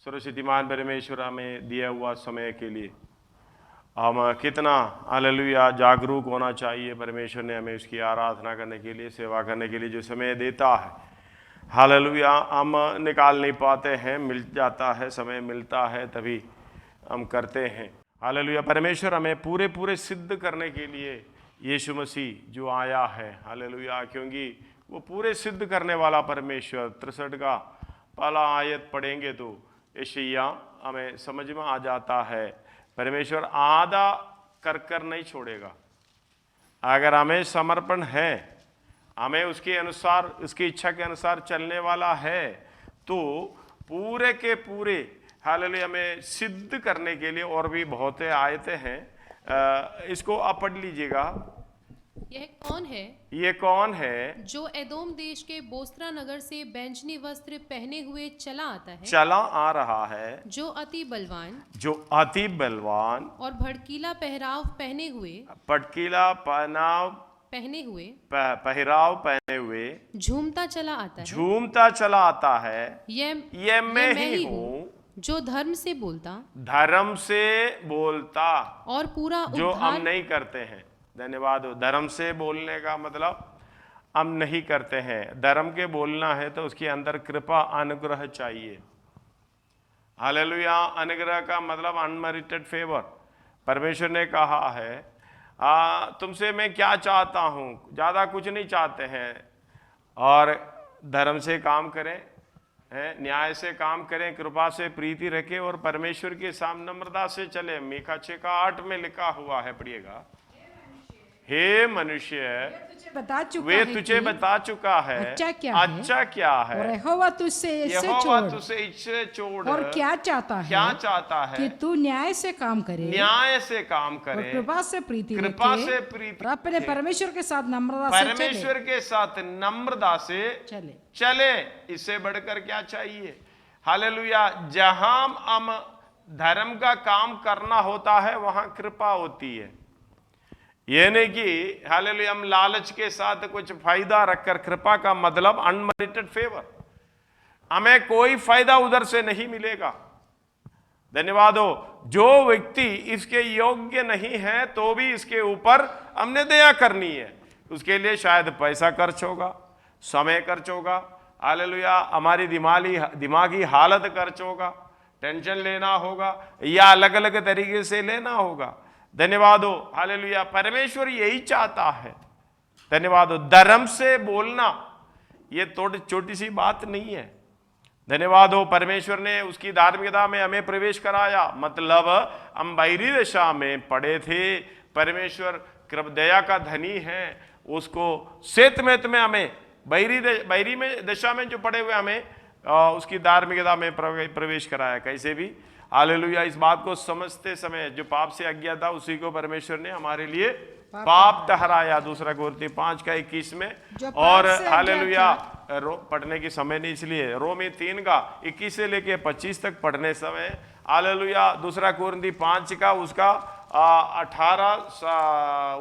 सर्वशक्तिमान परमेश्वर हमें दिया हुआ समय के लिए हम कितना हालेलुया जागरूक होना चाहिए। परमेश्वर ने हमें उसकी आराधना करने के लिए, सेवा करने के लिए जो समय देता है, हालेलुया हम निकाल नहीं पाते हैं, मिल जाता है, समय मिलता है तभी हम करते हैं। हालेलुया परमेश्वर हमें पूरे पूरे सिद्ध करने के लिए यीशु मसीह जो आया है, हालेलुया, क्योंकि वो पूरे सिद्ध करने वाला परमेश्वर। 63 का पहला आयत पढ़ेंगे तो यशायाह हमें समझ में आ जाता है, परमेश्वर आधा कर नहीं छोड़ेगा। अगर हमें समर्पण है, हमें उसके अनुसार, उसकी इच्छा के अनुसार चलने वाला है, तो पूरे के पूरे हालेलुया हमें सिद्ध करने के लिए और भी बहुत आयतें हैं। इसको आप पढ़ लीजिएगा। यह कौन है? ये कौन है जो एदोम देश के बोस्रा नगर से बैंजनी वस्त्र पहने हुए चला आता है, चला आ रहा है, जो अति बलवान जो अति बलवान और भड़कीला पहराव पहने हुए पटकीला पहनाव पहराव पहने हुए झूमता चला आता है। झूमता चला आता है, ये मैं ही हूँ, जो धर्म से बोलता धर्म से बोलता, और पूरा जो हम उद्धार नहीं करते हैं। धन्यवाद हो। धर्म से बोलने का मतलब हम नहीं करते हैं। धर्म के बोलना है तो उसके अंदर कृपा अनुग्रह चाहिए। हालेलुया। अनुग्रह का मतलब अनमेरिटेड फेवर। परमेश्वर ने कहा है तुमसे मैं क्या चाहता हूँ, ज़्यादा कुछ नहीं चाहते हैं, और धर्म से काम करें, न्याय से काम करें, कृपा से प्रीति रखें और परमेश्वर के सामने नम्रता से चले। मीका 6:8 में लिखा हुआ है, पढ़िएगा। हे मनुष्य, वे तुझे बता चुका है अच्छा क्या है, और यहोवा तुझसे इससे छोड़ और क्या चाहता है कि तू न्याय से काम करे, और कृपा से प्रीति और अपने परमेश्वर के साथ नम्रता से चले। इससे बढ़कर क्या चाहिए? हालेलुया। जहां हम धर्म का काम करना होता है वहां कृपा होती है। ये नहीं कि हालेलुया हम लालच के साथ कुछ फायदा रखकर, कृपा का मतलब अनमेरिटेड फेवर, हमें कोई फायदा उधर से नहीं मिलेगा। धन्यवाद हो। जो व्यक्ति इसके योग्य नहीं है तो भी इसके ऊपर हमने दया करनी है। उसके लिए शायद पैसा खर्च होगा, समय खर्च होगा, हालेलुया हमारी दिमागी हालत खर्च होगा, टेंशन लेना होगा या अलग अलग तरीके से लेना होगा। धन्यवाद हो। हालेलुया। परमेश्वर यही चाहता है। धन्यवाद हो। धर्म से बोलना ये थोड़ी छोटी सी बात नहीं है। धन्यवाद हो। परमेश्वर ने उसकी धार्मिकता में हमें प्रवेश कराया, मतलब हम बाहरी दशा में पड़े थे, परमेश्वर कृपा दया का धनी है, उसको सेतमेत में हमें बाहरी में दशा में जो पड़े हुए हमें उसकी धार्मिकता में प्रवेश कराया। कैसे भी हालेलुया। इस बात को समझते समय जो पाप से अज्ञात था उसी को परमेश्वर ने हमारे लिए पाप ठहराया। 2 कोरिन्थियों 5:21 में। और हालेलुया पढ़ने की समय नहीं, इसलिए रोमी 3:21 से लेके 25 तक पढ़ने समय, हालेलुया 2 कोरिन्थियों 5 का उसका 18,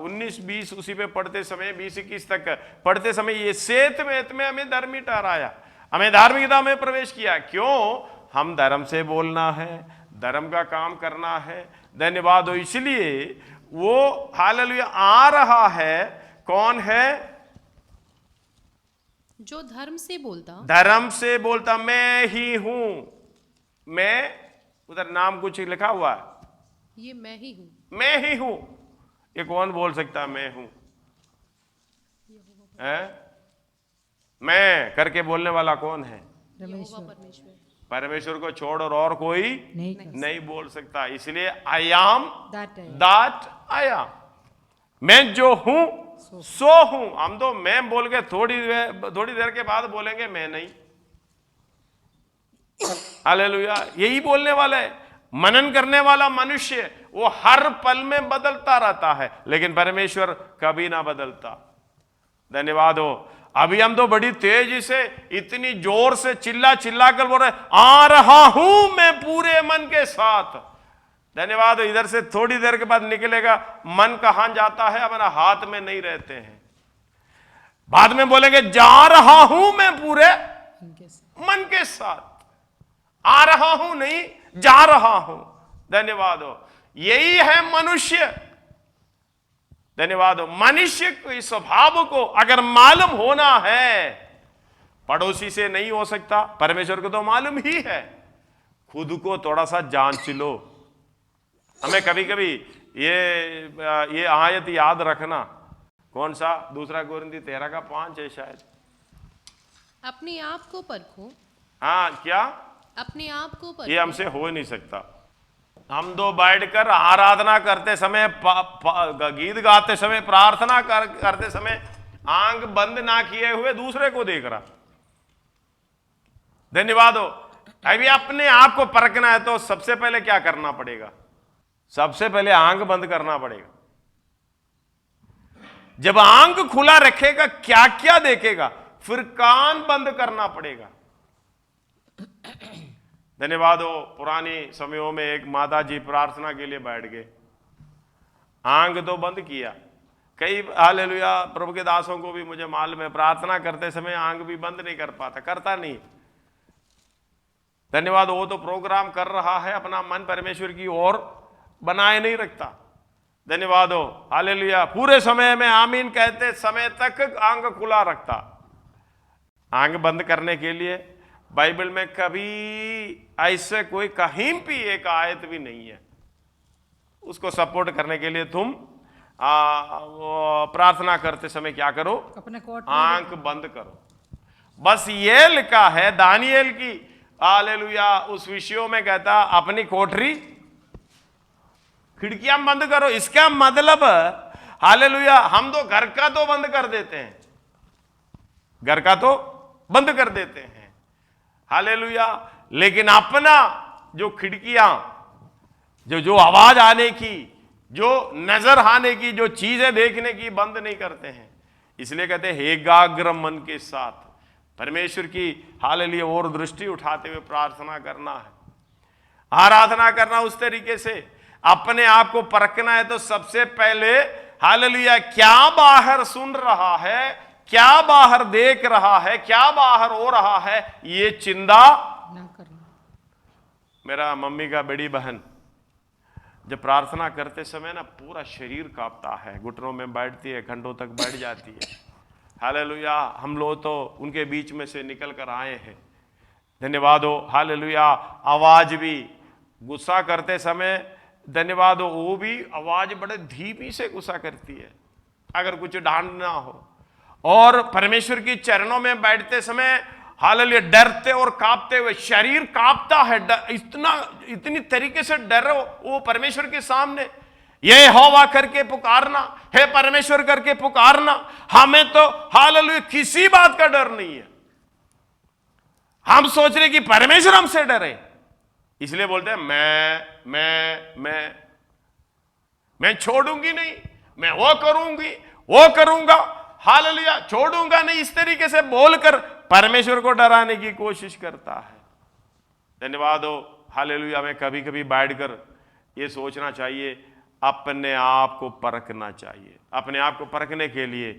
19, 20 उसी पे पढ़ते समय 20-21 तक पढ़ते समय ये सेतमेत में हमें धर्मी ठहराया, हमें धार्मिकता में प्रवेश किया। क्यों? हम धर्म से बोलना है, धर्म का काम करना है। धन्यवाद हो। इसलिए वो हालेलुया आ रहा है। कौन है? जो धर्म से बोलता मैं ही हूं। मैं, उधर नाम कुछ लिखा हुआ है, ये मैं ही हूं। ये कौन बोल सकता है मैं हूं? मैं करके बोलने वाला कौन है? परमेश्वर को छोड़ और कोई नहीं बोल सकता। इसलिए I am that I am. मैं जो हूं सो हूं। हम तो मैं बोल के थोड़ी देर के बाद बोलेंगे मैं नहीं। हालेलुया। यही बोलने वाला है। मनन करने वाला मनुष्य वो हर पल में बदलता रहता है, लेकिन परमेश्वर कभी ना बदलता। धन्यवाद हो। अभी हम तो बड़ी तेजी से इतनी जोर से चिल्ला कर बोल रहे, आ रहा हूं मैं पूरे मन के साथ। धन्यवाद हो। इधर से थोड़ी देर के बाद निकलेगा, मन कहां जाता है हमारा हाथ में नहीं रहते हैं। बाद में बोलेंगे जा रहा हूं मैं पूरे मन के साथ। आ रहा हूं नहीं, जा रहा हूं। धन्यवाद हो। यही है मनुष्य। धन्यवाद हो। मनुष्य के स्वभाव को अगर मालूम होना है, पड़ोसी से नहीं हो सकता, परमेश्वर को तो मालूम ही है। खुद को थोड़ा सा जांच लो। हमें कभी कभी ये आयत याद रखना। कौन सा? 2 कोरिन्थी 13:5 है शायद। अपने आप को परखो। हाँ, क्या? अपने आप को परखो। ये हमसे हो नहीं सकता। हम दो बैठकर आराधना करते समय, गीत गाते समय, प्रार्थना करते समय आंख बंद ना किए हुए दूसरे को देख रहा। धन्यवाद हो। अभी अपने आप को परखना है तो सबसे पहले क्या करना पड़ेगा? सबसे पहले आंख बंद करना पड़ेगा। जब आंख खुला रखेगा क्या क्या देखेगा, फिर कान बंद करना पड़ेगा। धन्यवाद हो। पुरानी समयों में एक माता जी प्रार्थना के लिए बैठ गए, आंख तो बंद किया। कई हालेलुया प्रभु के दासों को भी मुझे मालूम है, प्रार्थना करते समय आंख भी बंद नहीं कर पाता, करता नहीं। धन्यवाद। वो तो प्रोग्राम कर रहा है, अपना मन परमेश्वर की ओर बनाए नहीं रखता। धन्यवाद हो। हालेलुया। पूरे समय में आमीन कहते समय तक आंख खुला रखता। आंख बंद करने के लिए बाइबल में कभी ऐसे कोई कहीं भी एक आयत भी नहीं है। उसको सपोर्ट करने के लिए तुम प्रार्थना करते समय क्या करो? अपने आंख बंद करो। बस ये लिखा है दानिएल की, हालेलुया, उस विषयों में कहता अपनी कोठरी खिड़कियां बंद करो। इसका मतलब हालेलुया हम तो घर का तो बंद कर देते हैं, घर का तो बंद कर देते हैं, हालेलुया, लेकिन अपना जो खिड़कियां, जो आवाज आने की, जो नजर आने की, जो चीजें देखने की, बंद नहीं करते हैं। इसलिए कहते हैं एकाग्र मन के साथ परमेश्वर की हालेलुया और दृष्टि उठाते हुए प्रार्थना करना है, आराधना करना। उस तरीके से अपने आप को परखना है तो सबसे पहले हालेलुया क्या बाहर सुन रहा है, क्या बाहर देख रहा है, क्या बाहर हो रहा है, ये चिंता ना करना। मेरा मम्मी का बड़ी बहन जब प्रार्थना करते समय ना पूरा शरीर कांपता है, घुटनों में बैठती है, घंटों तक बैठ जाती है। हालेलुया। हम लोग तो उनके बीच में से निकल कर आए हैं। धन्यवाद हो। हालेलुया। आवाज भी गुस्सा करते समय, धन्यवाद हो, वो भी आवाज बड़े धीमी से गुस्सा करती है अगर कुछ डांटना हो। और परमेश्वर की चरणों में बैठते समय हालेलुया डरते और कांपते हुए, शरीर कांपता है, इतनी तरीके से डरो वो परमेश्वर के सामने। ये यहोवा करके पुकारना, हे परमेश्वर करके पुकारना। हमें तो हालेलुया किसी बात का डर नहीं है। हम सोच रहे कि परमेश्वर हमसे डरे, इसलिए बोलते हैं मैं छोड़ूंगी नहीं, मैं वो करूंगी, वो करूंगा, हालेलुया, छोड़ूंगा नहीं। इस तरीके से बोलकर परमेश्वर को डराने की कोशिश करता है। धन्यवाद हो। हालेलुया। हमें कभी कभी बैठकर ये सोचना चाहिए, अपने आप को परखना चाहिए। अपने आप को परखने के लिए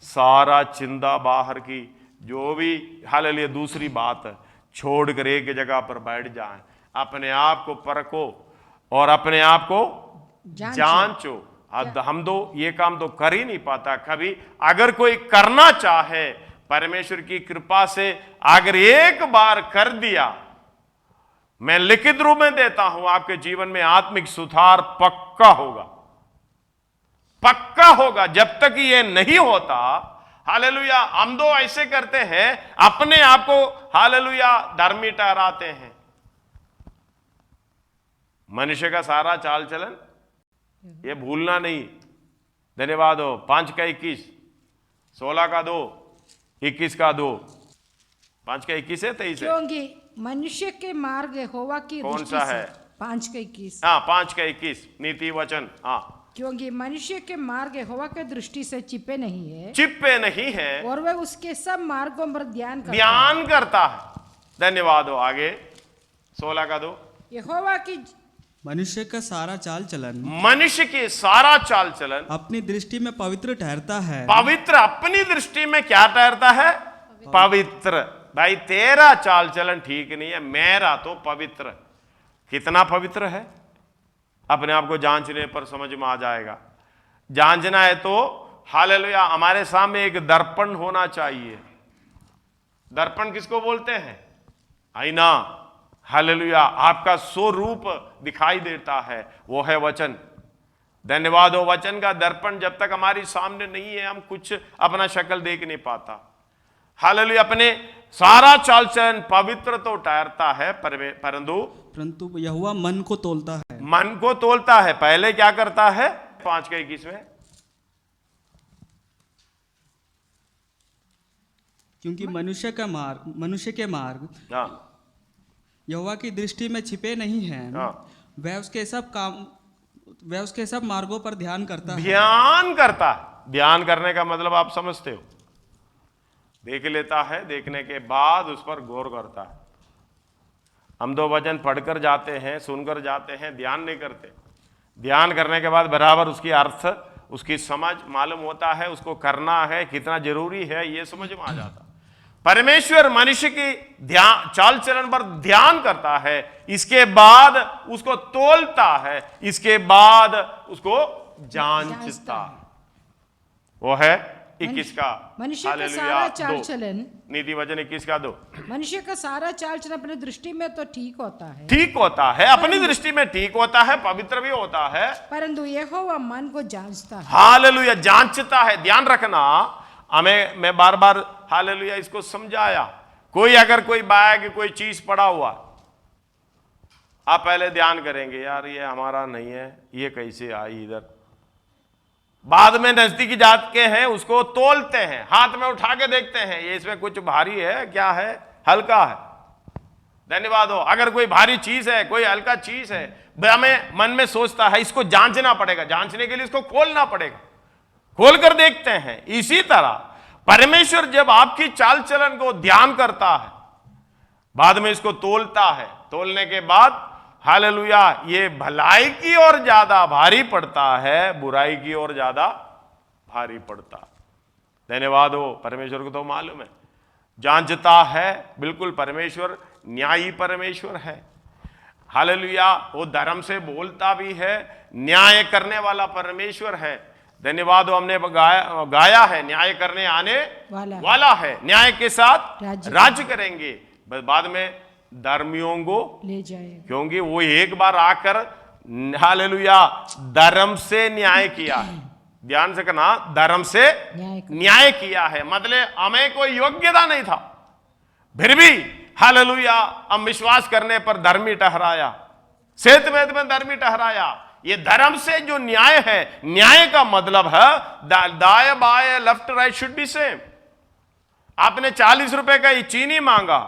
सारा चिंता बाहर की जो भी हालेलुया दूसरी बात है छोड़कर एक जगह पर बैठ जाएं, अपने आप को परखो और अपने आप को जांचो। हम तो ये काम तो कर ही नहीं पाता कभी। अगर कोई करना चाहे परमेश्वर की कृपा से अगर एक बार कर दिया, मैं लिखित रूप में देता हूं, आपके जीवन में आत्मिक सुधार पक्का होगा, पक्का होगा। जब तक ये नहीं होता, हालेलुया, हम दो ऐसे करते हैं, अपने आप को हालेलुया धर्मी ठहराते हैं। मनुष्य का सारा चाल चलन ये भूलना नहीं। धन्यवाद हो। 5 का 21, 16 का 2, 21 का 2, 5 का 21 है 23 है। क्योंकि मनुष्य के मार्ग यहोवा की कौन सा है? 5 का 21। हाँ 5 का 21 नीति वचन। हाँ, क्योंकि मनुष्य के मार्ग यहोवा के दृष्टि से चिपे नहीं है, चिपे नहीं है, और वह उसके सब मार्गों पर ध्यान करता है। धन्यवाद हो। आगे 16 का 2, यहोवा की मनुष्य का सारा चाल चलन, मनुष्य के सारा चाल चलन अपनी दृष्टि में पवित्र ठहरता है। पवित्र अपनी दृष्टि में क्या ठहरता है? पवित्र। भाई तेरा चाल चलन ठीक नहीं है, मेरा तो पवित्र। कितना पवित्र है अपने आप को जांचने पर समझ में आ जाएगा। जांचना है तो हालेलुया हमारे सामने एक दर्पण होना चाहिए। दर्पण किसको बोलते हैं? आईना। हालेलुया आपका स्वरूप दिखाई देता है, वो है वचन। धन्यवाद हो, वचन का दर्पण जब तक हमारी सामने नहीं है हम कुछ अपना शक्ल देख नहीं पाता। हालेलुया अपने सारा चाल चलन पवित्र तो ठहरता है परंतु यहोवा मन को तोलता है। मन को तोलता है। पहले क्या करता है? 5:21 में, क्योंकि मनुष्य के मार्ग यहोवा की दृष्टि में छिपे नहीं हैं। वह उसके सब मार्गों पर ध्यान करता है। ध्यान करने का मतलब आप समझते हो? देख लेता है, देखने के बाद उस पर गौर करता है। हम 2 वचन पढ़कर जाते हैं, सुनकर जाते हैं, ध्यान नहीं करते। ध्यान करने के बाद बराबर उसकी अर्थ, उसकी समझ मालूम होता है, उसको करना है, कितना जरूरी है, ये समझ में आ जाता। परमेश्वर मनुष्य की चाल चलन पर ध्यान करता है, इसके बाद उसको तोलता है, इसके बाद उसको जांचता। वो है 21 का। मनुष्य का सारा चाल चलन, नीति वचन 21 का 2। मनुष्य का सारा चाल चलन अपनी दृष्टि में तो ठीक होता है, अपनी दृष्टि में ठीक होता है, पवित्र भी होता है, परंतु यहोवा मन को जांचता है। हालेलुया जांचता है। ध्यान रखना, मैं बार बार हालेलुया इसको समझाया। अगर कोई बैग, कोई चीज पड़ा हुआ, आप पहले ध्यान करेंगे, यार ये हमारा नहीं है, ये कैसे आई इधर। बाद में नजदीकी जात के हैं, उसको तोलते हैं, हाथ में उठा के देखते हैं, ये इसमें कुछ भारी है, क्या है, हल्का है। धन्यवाद हो। अगर कोई भारी चीज है, कोई हल्का चीज है, हमें मन में सोचता है इसको जांचना पड़ेगा, जांचने के लिए इसको खोलना पड़ेगा, खोल कर देखते हैं। इसी तरह परमेश्वर जब आपकी चाल चलन को ध्यान करता है, बाद में इसको तोलता है, तोलने के बाद हालेलुया ये भलाई की ओर ज्यादा भारी पड़ता है, बुराई की ओर ज्यादा भारी पड़ता। धन्यवाद हो, परमेश्वर को तो मालूम है, जांचता है। बिल्कुल परमेश्वर न्यायी परमेश्वर है। हालेलुया वो धर्म से बोलता भी है, न्याय करने वाला परमेश्वर है। धन्यवाद हो, हमने गाया है, न्याय करने आने वाला है, न्याय के साथ राज्य करेंगे, बाद में धर्मियों को ले जाए, क्योंकि वो एक बार आकर हालेलुया धर्म से न्याय किया है। ध्यान से करना, धर्म से न्याय किया है, मतलब हमें कोई योग्यता नहीं था, फिर भी हालेलुया हम विश्वास करने पर धर्मी ठहराया, सेतवेद में धर्मी ठहराया। ये धर्म से जो न्याय है, न्याय का मतलब है दाएं बाएं, left right should be same. आपने 40 रुपए का ये चीनी मांगा,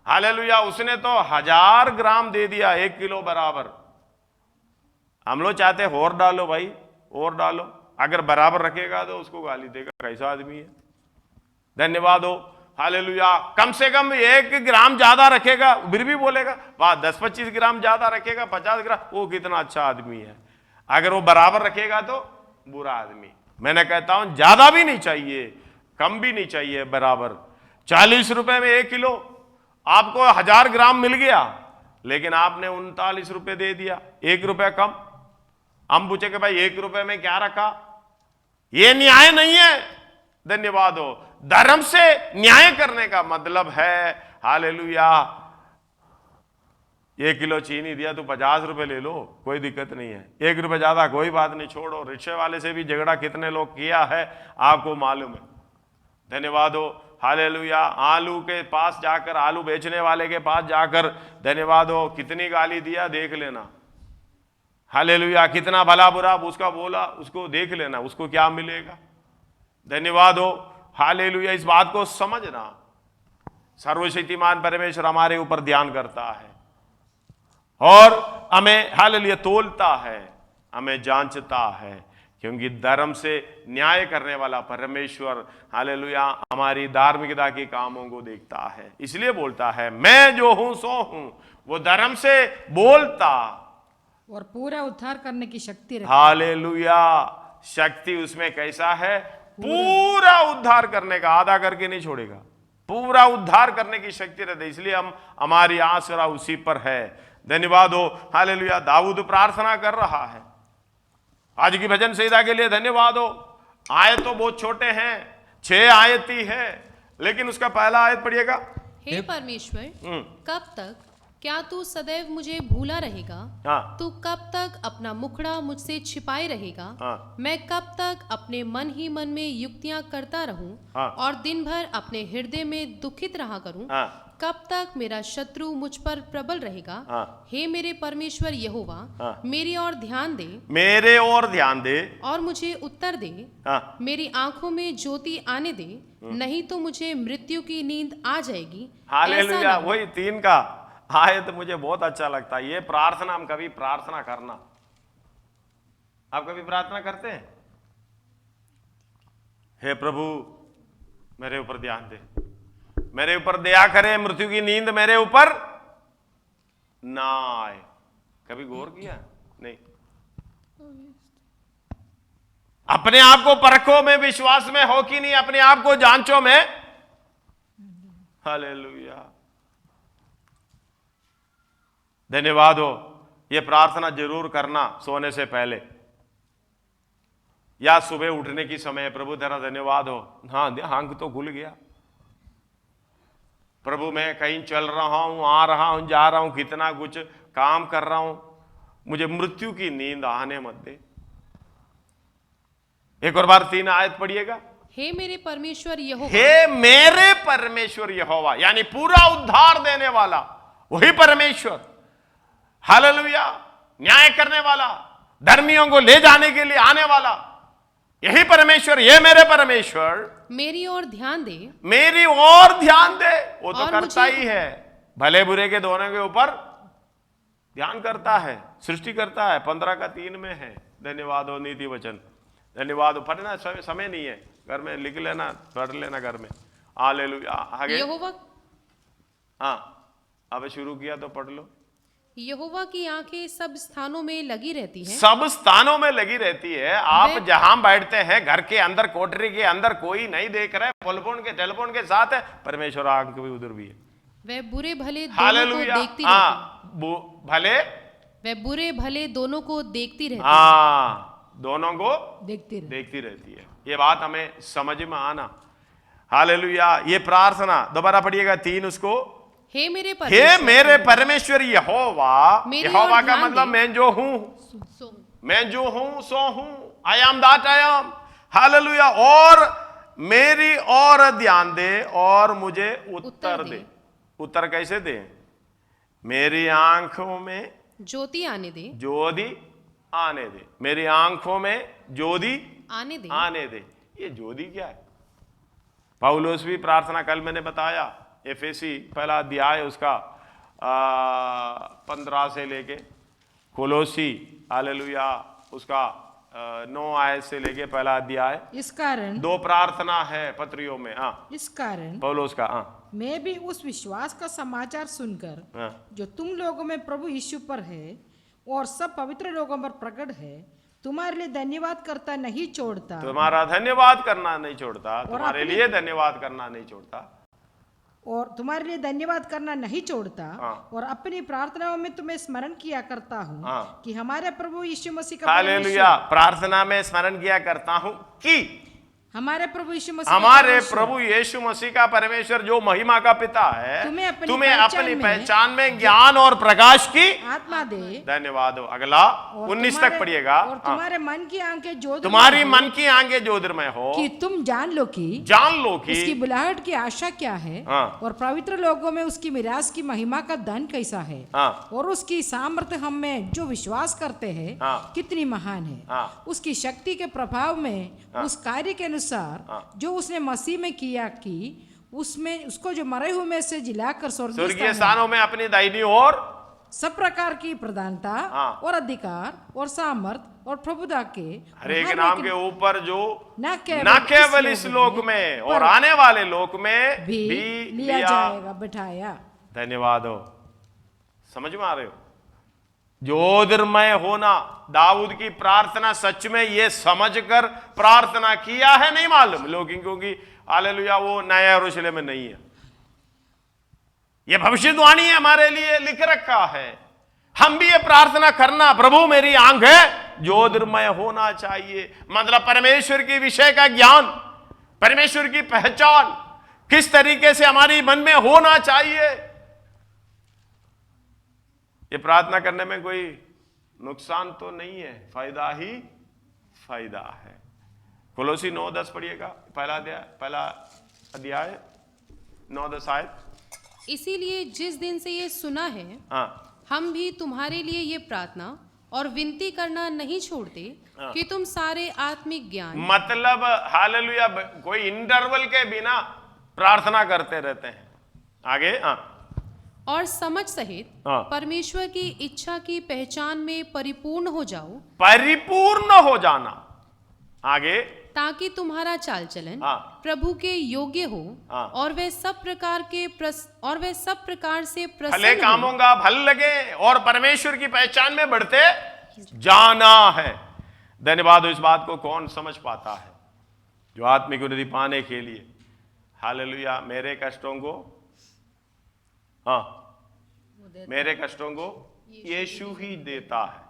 हालेलुया उसने तो 1000 ग्राम दे दिया, 1 किलो बराबर। हम लोग चाहते और डालो भाई, और डालो, अगर बराबर रखेगा तो उसको गाली देगा, कैसा आदमी है। धन्यवाद हो, हालेलुया कम से कम 1 ग्राम ज्यादा रखेगा, फिर भी बोलेगा वाह, 10-25 ग्राम ज्यादा रखेगा, 50 ग्राम, वो कितना अच्छा आदमी है। अगर वो बराबर रखेगा तो बुरा आदमी। मैंने कहता हूं ज्यादा भी नहीं चाहिए, कम भी नहीं चाहिए, बराबर। 40 रुपए में 1 किलो, आपको 1000 ग्राम मिल गया, लेकिन आपने 39 रुपए दे दिया, 1 रुपए कम। हम पूछे कि भाई 1 रुपए में क्या रखा, ये न्याय नहीं है। धन्यवाद हो, धर्म से न्याय करने का मतलब है हालेलुया 1 किलो चीनी दिया तो 50 रुपए ले लो, कोई दिक्कत नहीं है, 1 रुपए ज्यादा कोई बात नहीं, छोड़ो। रिक्शे वाले से भी झगड़ा कितने लोग किया है आपको मालूम है। धन्यवाद हो, हालेलुया आलू के पास जाकर, आलू बेचने वाले के पास जाकर, धन्यवाद हो कितनी गाली दिया देख लेना। हालेलुया कितना भला बुरा उसका बोला, उसको देख लेना, उसको क्या मिलेगा। धन्यवाद हो, हालेलुया इस बात को समझना, सर्वशक्तिमान परमेश्वर हमारे ऊपर ध्यान करता है और हमें हालेलुया तोलता है, हमें जांचता है, क्योंकि धर्म से न्याय करने वाला परमेश्वर हालेलुया हमारी धार्मिकता के कामों को देखता है। इसलिए बोलता है मैं जो हूं सो हूं, वो धर्म से बोलता और पूरा उद्धार करने की शक्ति रखता। हालेलुया शक्ति उसमें कैसा है, पूरा उद्धार करने का, आधा करके नहीं छोड़ेगा, पूरा उद्धार करने की शक्ति रहती है, इसलिए हम हमारी आसरा उसी पर है। धन्यवाद हो, हालेलुया। दाऊद प्रार्थना कर रहा है। आज की भजन संहिता के लिए धन्यवाद हो। आयत तो बहुत छोटे हैं, 6 आयत ही है, लेकिन उसका पहला आयत पढ़िएगा। हे परमेश्वर, कब तक? क्या तू सदैव मुझे भूला रहेगा? हाँ। तू कब तक अपना मुखड़ा मुझसे छिपाए रहेगा? हाँ। मैं कब तक अपने मन ही मन में युक्तियां करता रहूं? हाँ। और दिन भर अपने हृदय में दुखित रहा करूं? हाँ। कब तक मेरा शत्रु मुझ पर प्रबल रहेगा? हाँ। हे मेरे परमेश्वर यहोवा, हाँ। मेरी ओर ध्यान दे, मेरे ओर ध्यान दे, और मुझे उत्तर दे। हाँ। मेरी आंखों में ज्योति आने दे, नहीं तो मुझे मृत्यु की नींद आ जाएगी। हालेलुया। वही 3 का आयत मुझे बहुत अच्छा लगता है। ये प्रार्थना हम कभी प्रार्थना करना, आप कभी प्रार्थना करते हैं? हे प्रभु मेरे ऊपर ध्यान दे, मेरे ऊपर दया करे, मृत्यु की नींद मेरे ऊपर ना आए। कभी गौर किया? नहीं। अपने आप को परखो में विश्वास में हो कि नहीं, अपने आप को जांचो में। हालेलुया। धन्यवाद हो। यह प्रार्थना जरूर करना सोने से पहले या सुबह उठने की समय। प्रभु तेरा धन्यवाद हो। हाँ, आंख तो खुल गया। प्रभु मैं कहीं चल रहा हूं, आ रहा हूं, जा रहा हूं, कितना कुछ काम कर रहा हूं, मुझे मृत्यु की नींद आने मत दे। एक और बार 3 आयत पढ़िएगा। हे मेरे परमेश्वर यहोवा, हे मेरे परमेश्वर यहोवा, यानी पूरा उद्धार देने वाला वही परमेश्वर। हालेलुया। न्याय करने वाला, धर्मियों को ले जाने के लिए आने वाला, यही परमेश्वर, ये मेरे परमेश्वर मेरी ओर ध्यान दे, मेरी ओर ध्यान दे। वो तो और करता ही है, भले बुरे के दोनों के ऊपर ध्यान करता है, सृष्टि करता है। 15 का 3 में है। धन्यवाद हो नीति वचन। धन्यवाद हो। पढ़ना समय नहीं है, घर में लिख लेना, पढ़ लेना घर में। हालेलुया। आगे यहोवा, हाँ अब शुरू किया तो पढ़ लो। यहोवा की आंखें सब स्थानों में लगी रहती हैं। सब स्थानों में लगी रहती है। आप जहां बैठते हैं, घर के अंदर, कोठरी के अंदर, कोई नहीं देख रहा है, टेलीफोन के साथ है, परमेश्वर आंख भी उधर भी है। वह बुरे भले दोनों को देखती रहती भले वह बुरे भले दोनों को देखती रहती दोनों को देखती रहती है। ये बात हमें समझ में आना। हालेलुया। ये प्रार्थना दोबारा पढ़िएगा 3 उसको। हे मेरे परमेश्वर यहोवा। यहोवा का मतलब मैं जो हूं, मैं जो हूं सो हूं। I am that I am. Hallelujah. और मेरी ओर ध्यान दे और मुझे उत्तर दे। उत्तर कैसे दे? मेरी आंखों में ज्योति आने दे, ज्योति आने दे। मेरी आंखों में ज्योति आने दे। ये ज्योति क्या है? पौलुस भी प्रार्थना, कल मैंने बताया, एफेसी पहला अध्याय उसका 15 से लेके कोलोसी हालेलुया उसका 9 आयत से लेके पहला अध्याय। इस कारण 2 प्रार्थना है पत्रियों में। हाँ, इस कारण पौलुस का। हाँ, मैं भी उस विश्वास का समाचार सुनकर जो तुम लोगों में प्रभु यीशु पर है और सब पवित्र लोगों पर प्रकट है, तुम्हारे लिए धन्यवाद करता नहीं छोड़ता। तुम्हारा धन्यवाद करना नहीं छोड़ता, तुम्हारे लिए धन्यवाद करना नहीं छोड़ता, और तुम्हारे लिए धन्यवाद करना नहीं छोड़ता। और अपनी प्रार्थनाओं में तुम्हें स्मरण किया करता हूँ कि हमारे प्रभु यीशु मसीह का हालेलुया। प्रार्थना में स्मरण किया करता हूँ कि हमारे प्रभु यीशु मसीह का परमेश्वर जो महिमा का पिता है, तुम्हें अपनी पहचान में ज्ञान और प्रकाश की आत्मा दे। धन्यवाद हो। अगला 19 तक पढ़िएगा। और तुम्हारे मन की आंखें जो तुम्हारी मन की आंखें ज्योतिर्मय हो, कि तुम जान लो कि उसकी बुलाहट की आशा क्या है, और पवित्र लोगों में उसकी मिरास की महिमा का धन कैसा है, और उसकी सामर्थ्य हम में जो विश्वास करते हैं कितनी महान है। उसकी शक्ति के प्रभाव में उस कार्य के अनुसार जो उसने मसीह में किया, कि उसमें उसको जो मरे हुए में से जिलाकर स्वर्गीय स्थानों में अपनी दाहिनी ओर सब प्रकार की प्रधानता और अधिकार और सामर्थ और प्रभुता के हर एक नाम के ऊपर जो न केवल इस लोक में और आने वाले लोक में भी लिया जाएगा, बैठाया। धन्यवाद हो। समझ में आ रहे हो? ज्योतिर्मय होना। दाऊद की प्रार्थना सच में ये समझकर प्रार्थना किया है, नहीं मालूम लोग, क्योंकि हालेलुया वो नया यरूशलेम में नहीं है। ये भविष्यवाणी हमारे लिए लिख रखा है। हम भी ये प्रार्थना करना, प्रभु मेरी आंखें ज्योतिर्मय होना चाहिए। मतलब परमेश्वर के विषय का ज्ञान, परमेश्वर की पहचान किस तरीके से हमारी मन में होना चाहिए। ये प्रार्थना करने में कोई नुकसान तो नहीं है, फायदा ही फायदा है। कोलोसी 9:10 पढ़िएगा, पहला अध्याय 9-10 आयत। इसीलिए जिस दिन से ये सुना है, हम भी तुम्हारे लिए ये प्रार्थना और विनती करना नहीं छोड़ते कि तुम सारे आत्मिक ज्ञान, मतलब हालेलुया, कोई इंटरवल के बिना प्रार्थना करते रहते हैं। आगे और समझ सहित परमेश्वर की इच्छा की पहचान में परिपूर्ण हो जाओ। परिपूर्ण हो जाना। आगे, ताकि तुम्हारा चाल चलन प्रभु के योग्य हो और वे सब प्रकार से भले प्रसन्न कामों का फल लगे और परमेश्वर की पहचान में बढ़ते जाना है। धन्यवाद। इस बात को कौन समझ पाता है? जो आत्मिक उन्नति पाने के लिए, हालेलुया, मेरे कष्टों को यीशु ही देता है।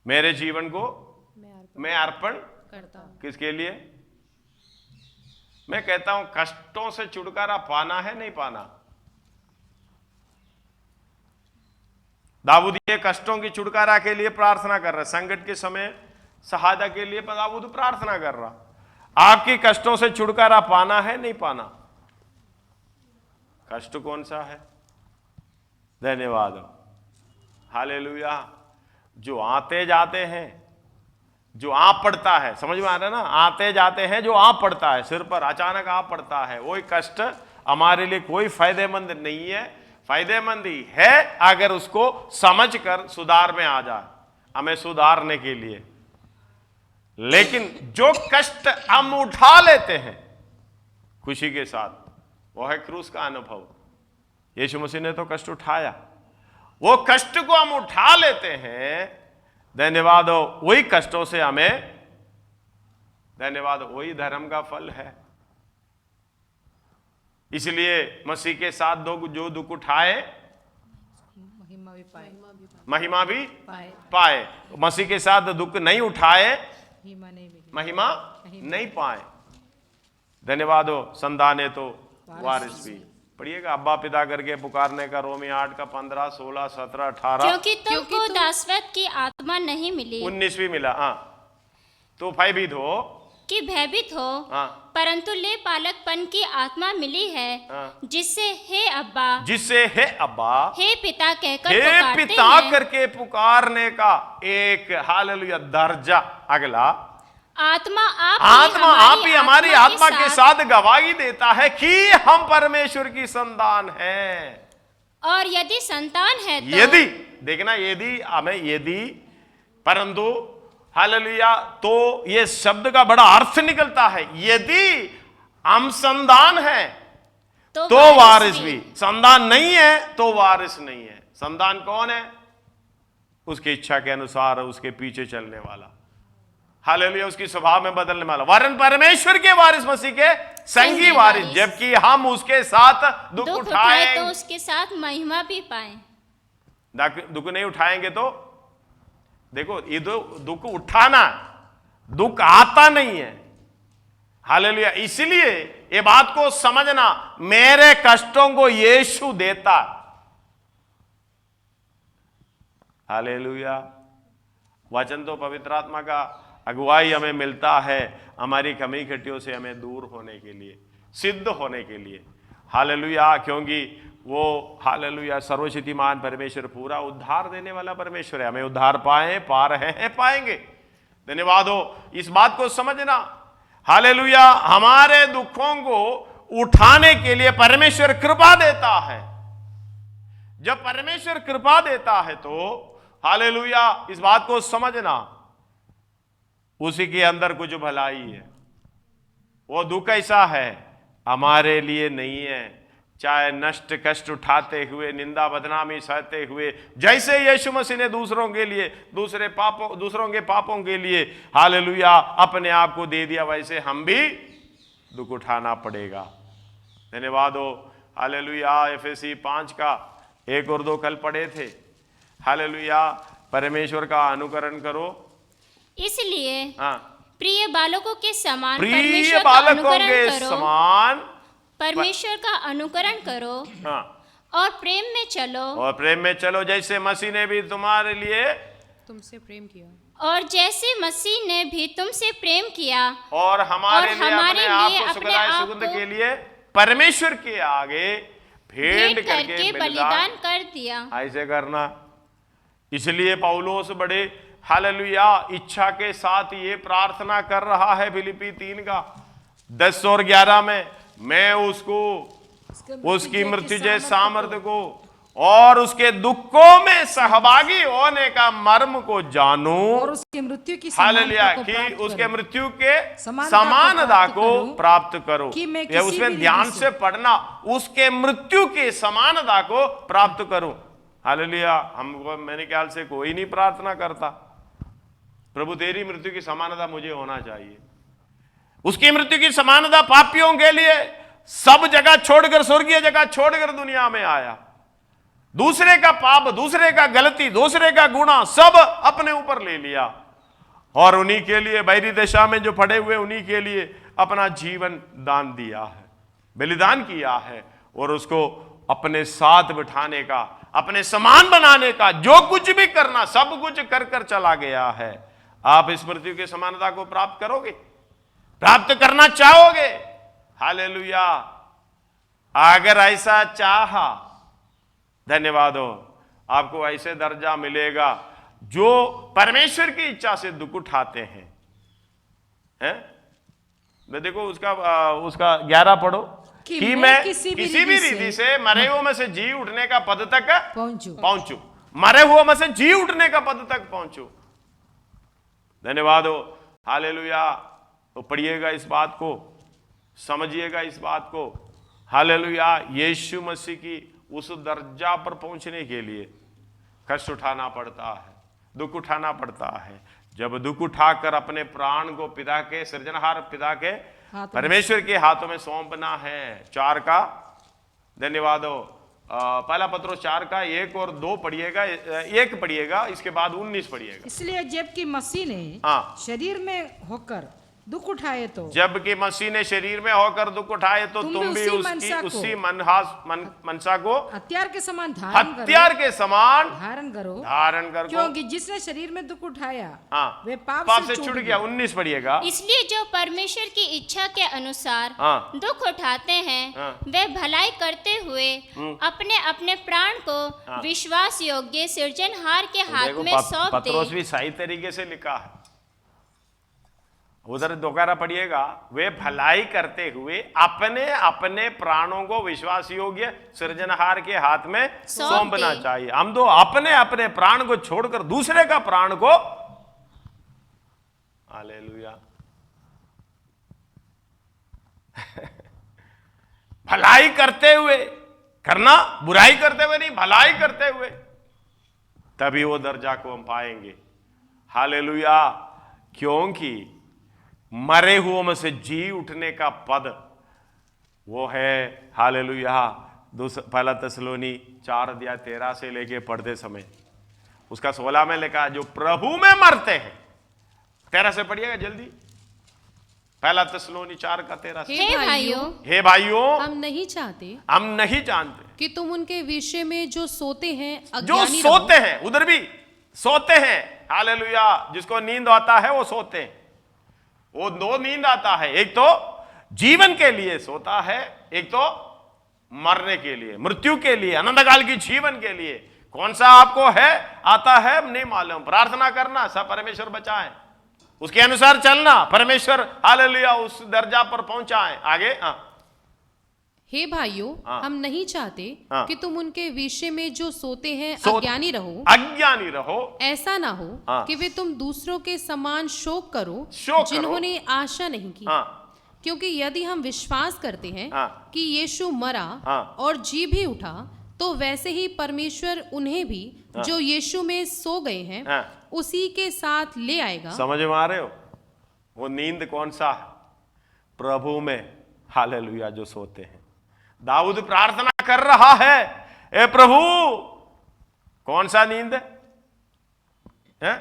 मेरे जीवन को मैं अर्पण करता हूं। किसके लिए? मैं कहता हूं कष्टों से छुटकारा पाना है, नहीं पाना? दाऊद ये कष्टों की छुटकारा के लिए प्रार्थना कर रहा है, संकट के समय सहायता के लिए दाऊद प्रार्थना कर रहा। आपकी कष्टों से छुटकारा पाना है, नहीं पाना? कष्ट कौन सा है? धन्यवाद, हालेलुया। जो आते जाते हैं, जो आप पड़ता है, समझ में आ रहा है ना? आते जाते हैं, जो आप पड़ता है, सिर पर अचानक आप पड़ता है, वही कष्ट हमारे लिए कोई फायदेमंद नहीं है। फायदेमंद ही है अगर उसको समझकर सुधार में आ जाए, हमें सुधारने के लिए। लेकिन जो कष्ट हम उठा लेते हैं खुशी के साथ, वो है क्रूस का अनुभव। यीशु मसीह ने तो कष्ट उठाया, वो कष्ट को हम उठा लेते हैं। धन्यवाद हो, वही कष्टों से हमें, धन्यवाद, वही धर्म का फल है। इसलिए मसीह के साथ जो दुख उठाए महिमा भी पाए। मसीह के साथ दुख नहीं उठाए महिमा नहीं पाए। धन्यवाद हो। संतान तो वारिस भी। पढ़िएगा, अब्बा पिता करके पुकारने का, रोमी 8 का 15, 16, 17, 18। क्योंकि तुमको दासवत की आत्मा नहीं मिली, 19 भी मिला। तो भयभीत हो कि भयभीत हो, परंतु ले पालकपन की आत्मा मिली है, जिससे हे अब्बा, हे पिता करके पुकारने का एक हालेलुया दर्जा। अगला, आत्मा आप ही हमारी आत्मा के साथ गवाही देता है कि हम परमेश्वर की संतान हैं। और यदि संतान है तो, यदि देखना, यदि परंतु हालेलुया, तो ये शब्द का बड़ा अर्थ निकलता है। यदि हम संतान है तो वारिस भी। संतान नहीं है तो वारिस नहीं है। संतान कौन है? उसकी इच्छा के अनुसार उसके पीछे चलने वाला, हालेलुया, उसकी स्वभाव में बदलने वाला, वरन परमेश्वर के वारिस, मसीह के संगी वारिस। जबकि हम उसके साथ दुख उठाए तो उसके साथ महिमा भी पाए। दुख नहीं उठाएंगे तो देखो, ये दुख उठाना, दुख आता नहीं है। हालेलुया। इसलिए ये बात को समझना, मेरे कष्टों को यीशु देता। हालेलुया। वचन तो पवित्र आत्मा का अगुवाई हमें मिलता है हमारी कमी खटियों से हमें दूर होने के लिए, सिद्ध होने के लिए। हालेलुया। क्योंकि वो हालेलुया सर्वशक्तिमान परमेश्वर, पूरा उद्धार देने वाला परमेश्वर है। हमें उद्धार पा रहे हैं, पाएंगे। धन्यवाद हो। इस बात को समझना, हालेलुया, हमारे दुखों को उठाने के लिए परमेश्वर कृपा देता है। जब परमेश्वर कृपा देता है तो हालेलुया, इस बात को समझना, उसी के अंदर कुछ भलाई है। वो दुख ऐसा है हमारे लिए नहीं है। चाहे नष्ट कष्ट उठाते हुए, निंदा बदनामी सहते हुए, जैसे यीशु मसीह ने दूसरों के लिए, दूसरों के पापों के लिए हालेलुया अपने आप को दे दिया, वैसे हम भी दुख उठाना पड़ेगा। धन्यवाद हो। हालेलुया एफएसी 5 का 1 और 2 कल पढ़े थे। हालेलुया परमेश्वर का अनुकरण करो, इसलिए हाँ प्रिय बालकों के समान प्रिय बालकों के समान परमेश्वर का अनुकरण करो, हाँ और प्रेम में चलो, और प्रेम में चलो जैसे मसीह ने भी तुम्हारे लिए तुमसे प्रेम किया, और जैसे मसीह ने भी तुमसे प्रेम किया और हमारे लिए अपने आप को सुगंध के लिए परमेश्वर के आगे भेंट करके बलिदान कर दिया। ऐसे करना। इसलिए पौलुस बड़े हालेलुया इच्छा के साथ ये प्रार्थना कर रहा है फिलिप्पी 3 का 10 और 11 में, मैं उसको उसकी मृत्युजय सामर्थ्य को और उसके दुखों में सहभागी होने का मर्म को जानूं, और उसके मृत्यु की हालेलुया कि उसके मृत्यु के समानता को प्राप्त करो। उसमें ध्यान से पढ़ना, उसके मृत्यु की समानता को प्राप्त करो। हालेलुया हमको मेरे ख्याल से कोई नहीं प्रार्थना करता, प्रभु तेरी मृत्यु की समानता मुझे होना चाहिए। उसकी मृत्यु की समानता पापियों के लिए सब जगह छोड़कर, स्वर्गीय जगह छोड़कर दुनिया में आया। दूसरे का पाप, दूसरे का गलती, दूसरे का गुनाह सब अपने ऊपर ले लिया, और उन्हीं के लिए बैरी दशा में जो पड़े हुए उन्हीं के लिए अपना जीवन दान दिया है, बलिदान किया है, और उसको अपने साथ बिठाने का, अपने समान बनाने का जो कुछ भी करना सब कुछ कर कर चला गया है। आप इस मृत्यु की समानता को प्राप्त करोगे, प्राप्त करना चाहोगे? हालेलुया अगर ऐसा चाहा, धन्यवाद हो, आपको ऐसे दर्जा मिलेगा जो परमेश्वर की इच्छा से दुख उठाते हैं। मैं देखो उसका 11 पढ़ो कि मैं किसी भी रीति से मरे हुए में से जी उठने का पद तक पहुंचू, मरे हुए में से जी उठने का पद तक पहुंचू। धन्यवाद हो, हालेलुया। तो पढ़िएगा इस बात को, समझिएगा इस बात को। हालेलुया यीशु मसीह की उस दर्जा पर पहुंचने के लिए कष्ट उठाना पड़ता है, दुख उठाना पड़ता है। जब दुख उठाकर अपने प्राण को पिता के सृजनहार पिता के परमेश्वर के हाथों में सौंपना है। 4 का धन्यवाद हो, पहला पत्रोस 4 का 1 और 2 पढ़िएगा, 1 पढ़िएगा, इसके बाद 19 पढ़िएगा। इसलिए जबकि मसीह ने शरीर में होकर दुख उठाए, तो जबकि मसीह ने शरीर में होकर दुख उठाए तो तुम भी उसी मनसा को हथियार के समान धारण करो, क्योंकि जिसने शरीर में दुख उठाया वे पाप से छूट गया। 19 पढ़िएगा। इसलिए जो परमेश्वर की इच्छा के अनुसार दुख उठाते हैं वे भलाई करते हुए अपने अपने प्राण को विश्वास योग्य सृजनहार के हाथ में सौंप दें। पत्रोस भी सही तरीके से लिखा है, उधर दोबारा पढ़िएगा, वे भलाई करते हुए अपने अपने प्राणों को विश्वास योग्य सृजनहार के हाथ में सौंपना चाहिए। हम तो अपने अपने प्राण को छोड़कर दूसरे का प्राण को, हालेलुया भलाई करते हुए करना, बुराई करते हुए नहीं, भलाई करते हुए, तभी वो दर्जा को हम पाएंगे। हालेलुया क्योंकि मरे हुओं में से जी उठने का पद वो है। हालेलुया पहला तसलोनी 4:13 से लेके पढ़ते समय उसका 16 में लिखा, जो प्रभु में मरते हैं। 13 से पढ़िएगा जल्दी, पहला तसलोनी 4:13 से। हे भाइयों हम नहीं जानते कि तुम उनके विषय में जो सोते हैं, जो सोते हैं, उधर भी सोते हैं। हालेलुया जिसको नींद आता है वो सोते हैं। वो 2 नींद आता है, एक तो जीवन के लिए सोता है, एक तो मरने के लिए, मृत्यु के लिए, अनंत काल की जीवन के लिए। कौन सा आपको है आता है नहीं मालूम, प्रार्थना करना सब परमेश्वर बचाए, उसके अनुसार चलना, परमेश्वर हालेलुया उस दर्जा पर पहुंचाए। आगे हे भाइयों हम नहीं चाहते कि तुम उनके विषय में जो सोते हैं अज्ञानी रहो। ऐसा ना हो कि वे तुम दूसरों के समान शोक करो जिन्होंने आशा नहीं की। क्योंकि यदि हम विश्वास करते हैं कि यीशु मरा और जी भी उठा, तो वैसे ही परमेश्वर उन्हें भी जो यीशु में सो गए हैं उसी के साथ ले आएगा। समझ में आ रहे हो? वो नींद कौन सा है? प्रभु में हालेलुया जो सोते हैं। दाऊद प्रार्थना कर रहा है, ए प्रभु, कौन सा नींद है?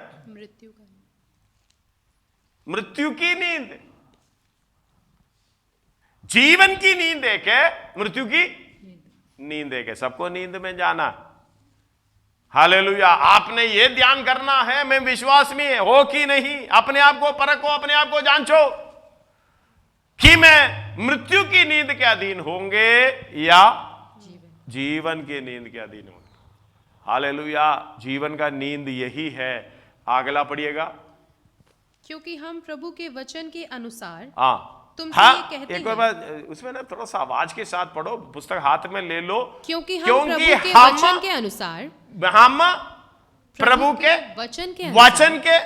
मृत्यु की नींद, जीवन की नींद एक है, मृत्यु की नींद एक है। सबको नींद में जाना। हालेलुया। आपने ये ध्यान करना है, मैं विश्वास में हो कि नहीं, अपने आप को परखो, अपने आप को जांचो कि मैं मृत्यु की नींद के अधीन होंगे या जीवन की नींद के अधीन होंगे। हालेलुया। जीवन का नींद यही है। अगला पढ़िएगा। क्योंकि हम प्रभु के वचन के अनुसार तुमसे ये कहते हैं। एक बार उसमें ना थोड़ा सा आवाज के साथ पढ़ो, पुस्तक हाथ में ले लो। क्योंकि हम प्रभु के वचन के अनुसार, हम प्रभु के वचन के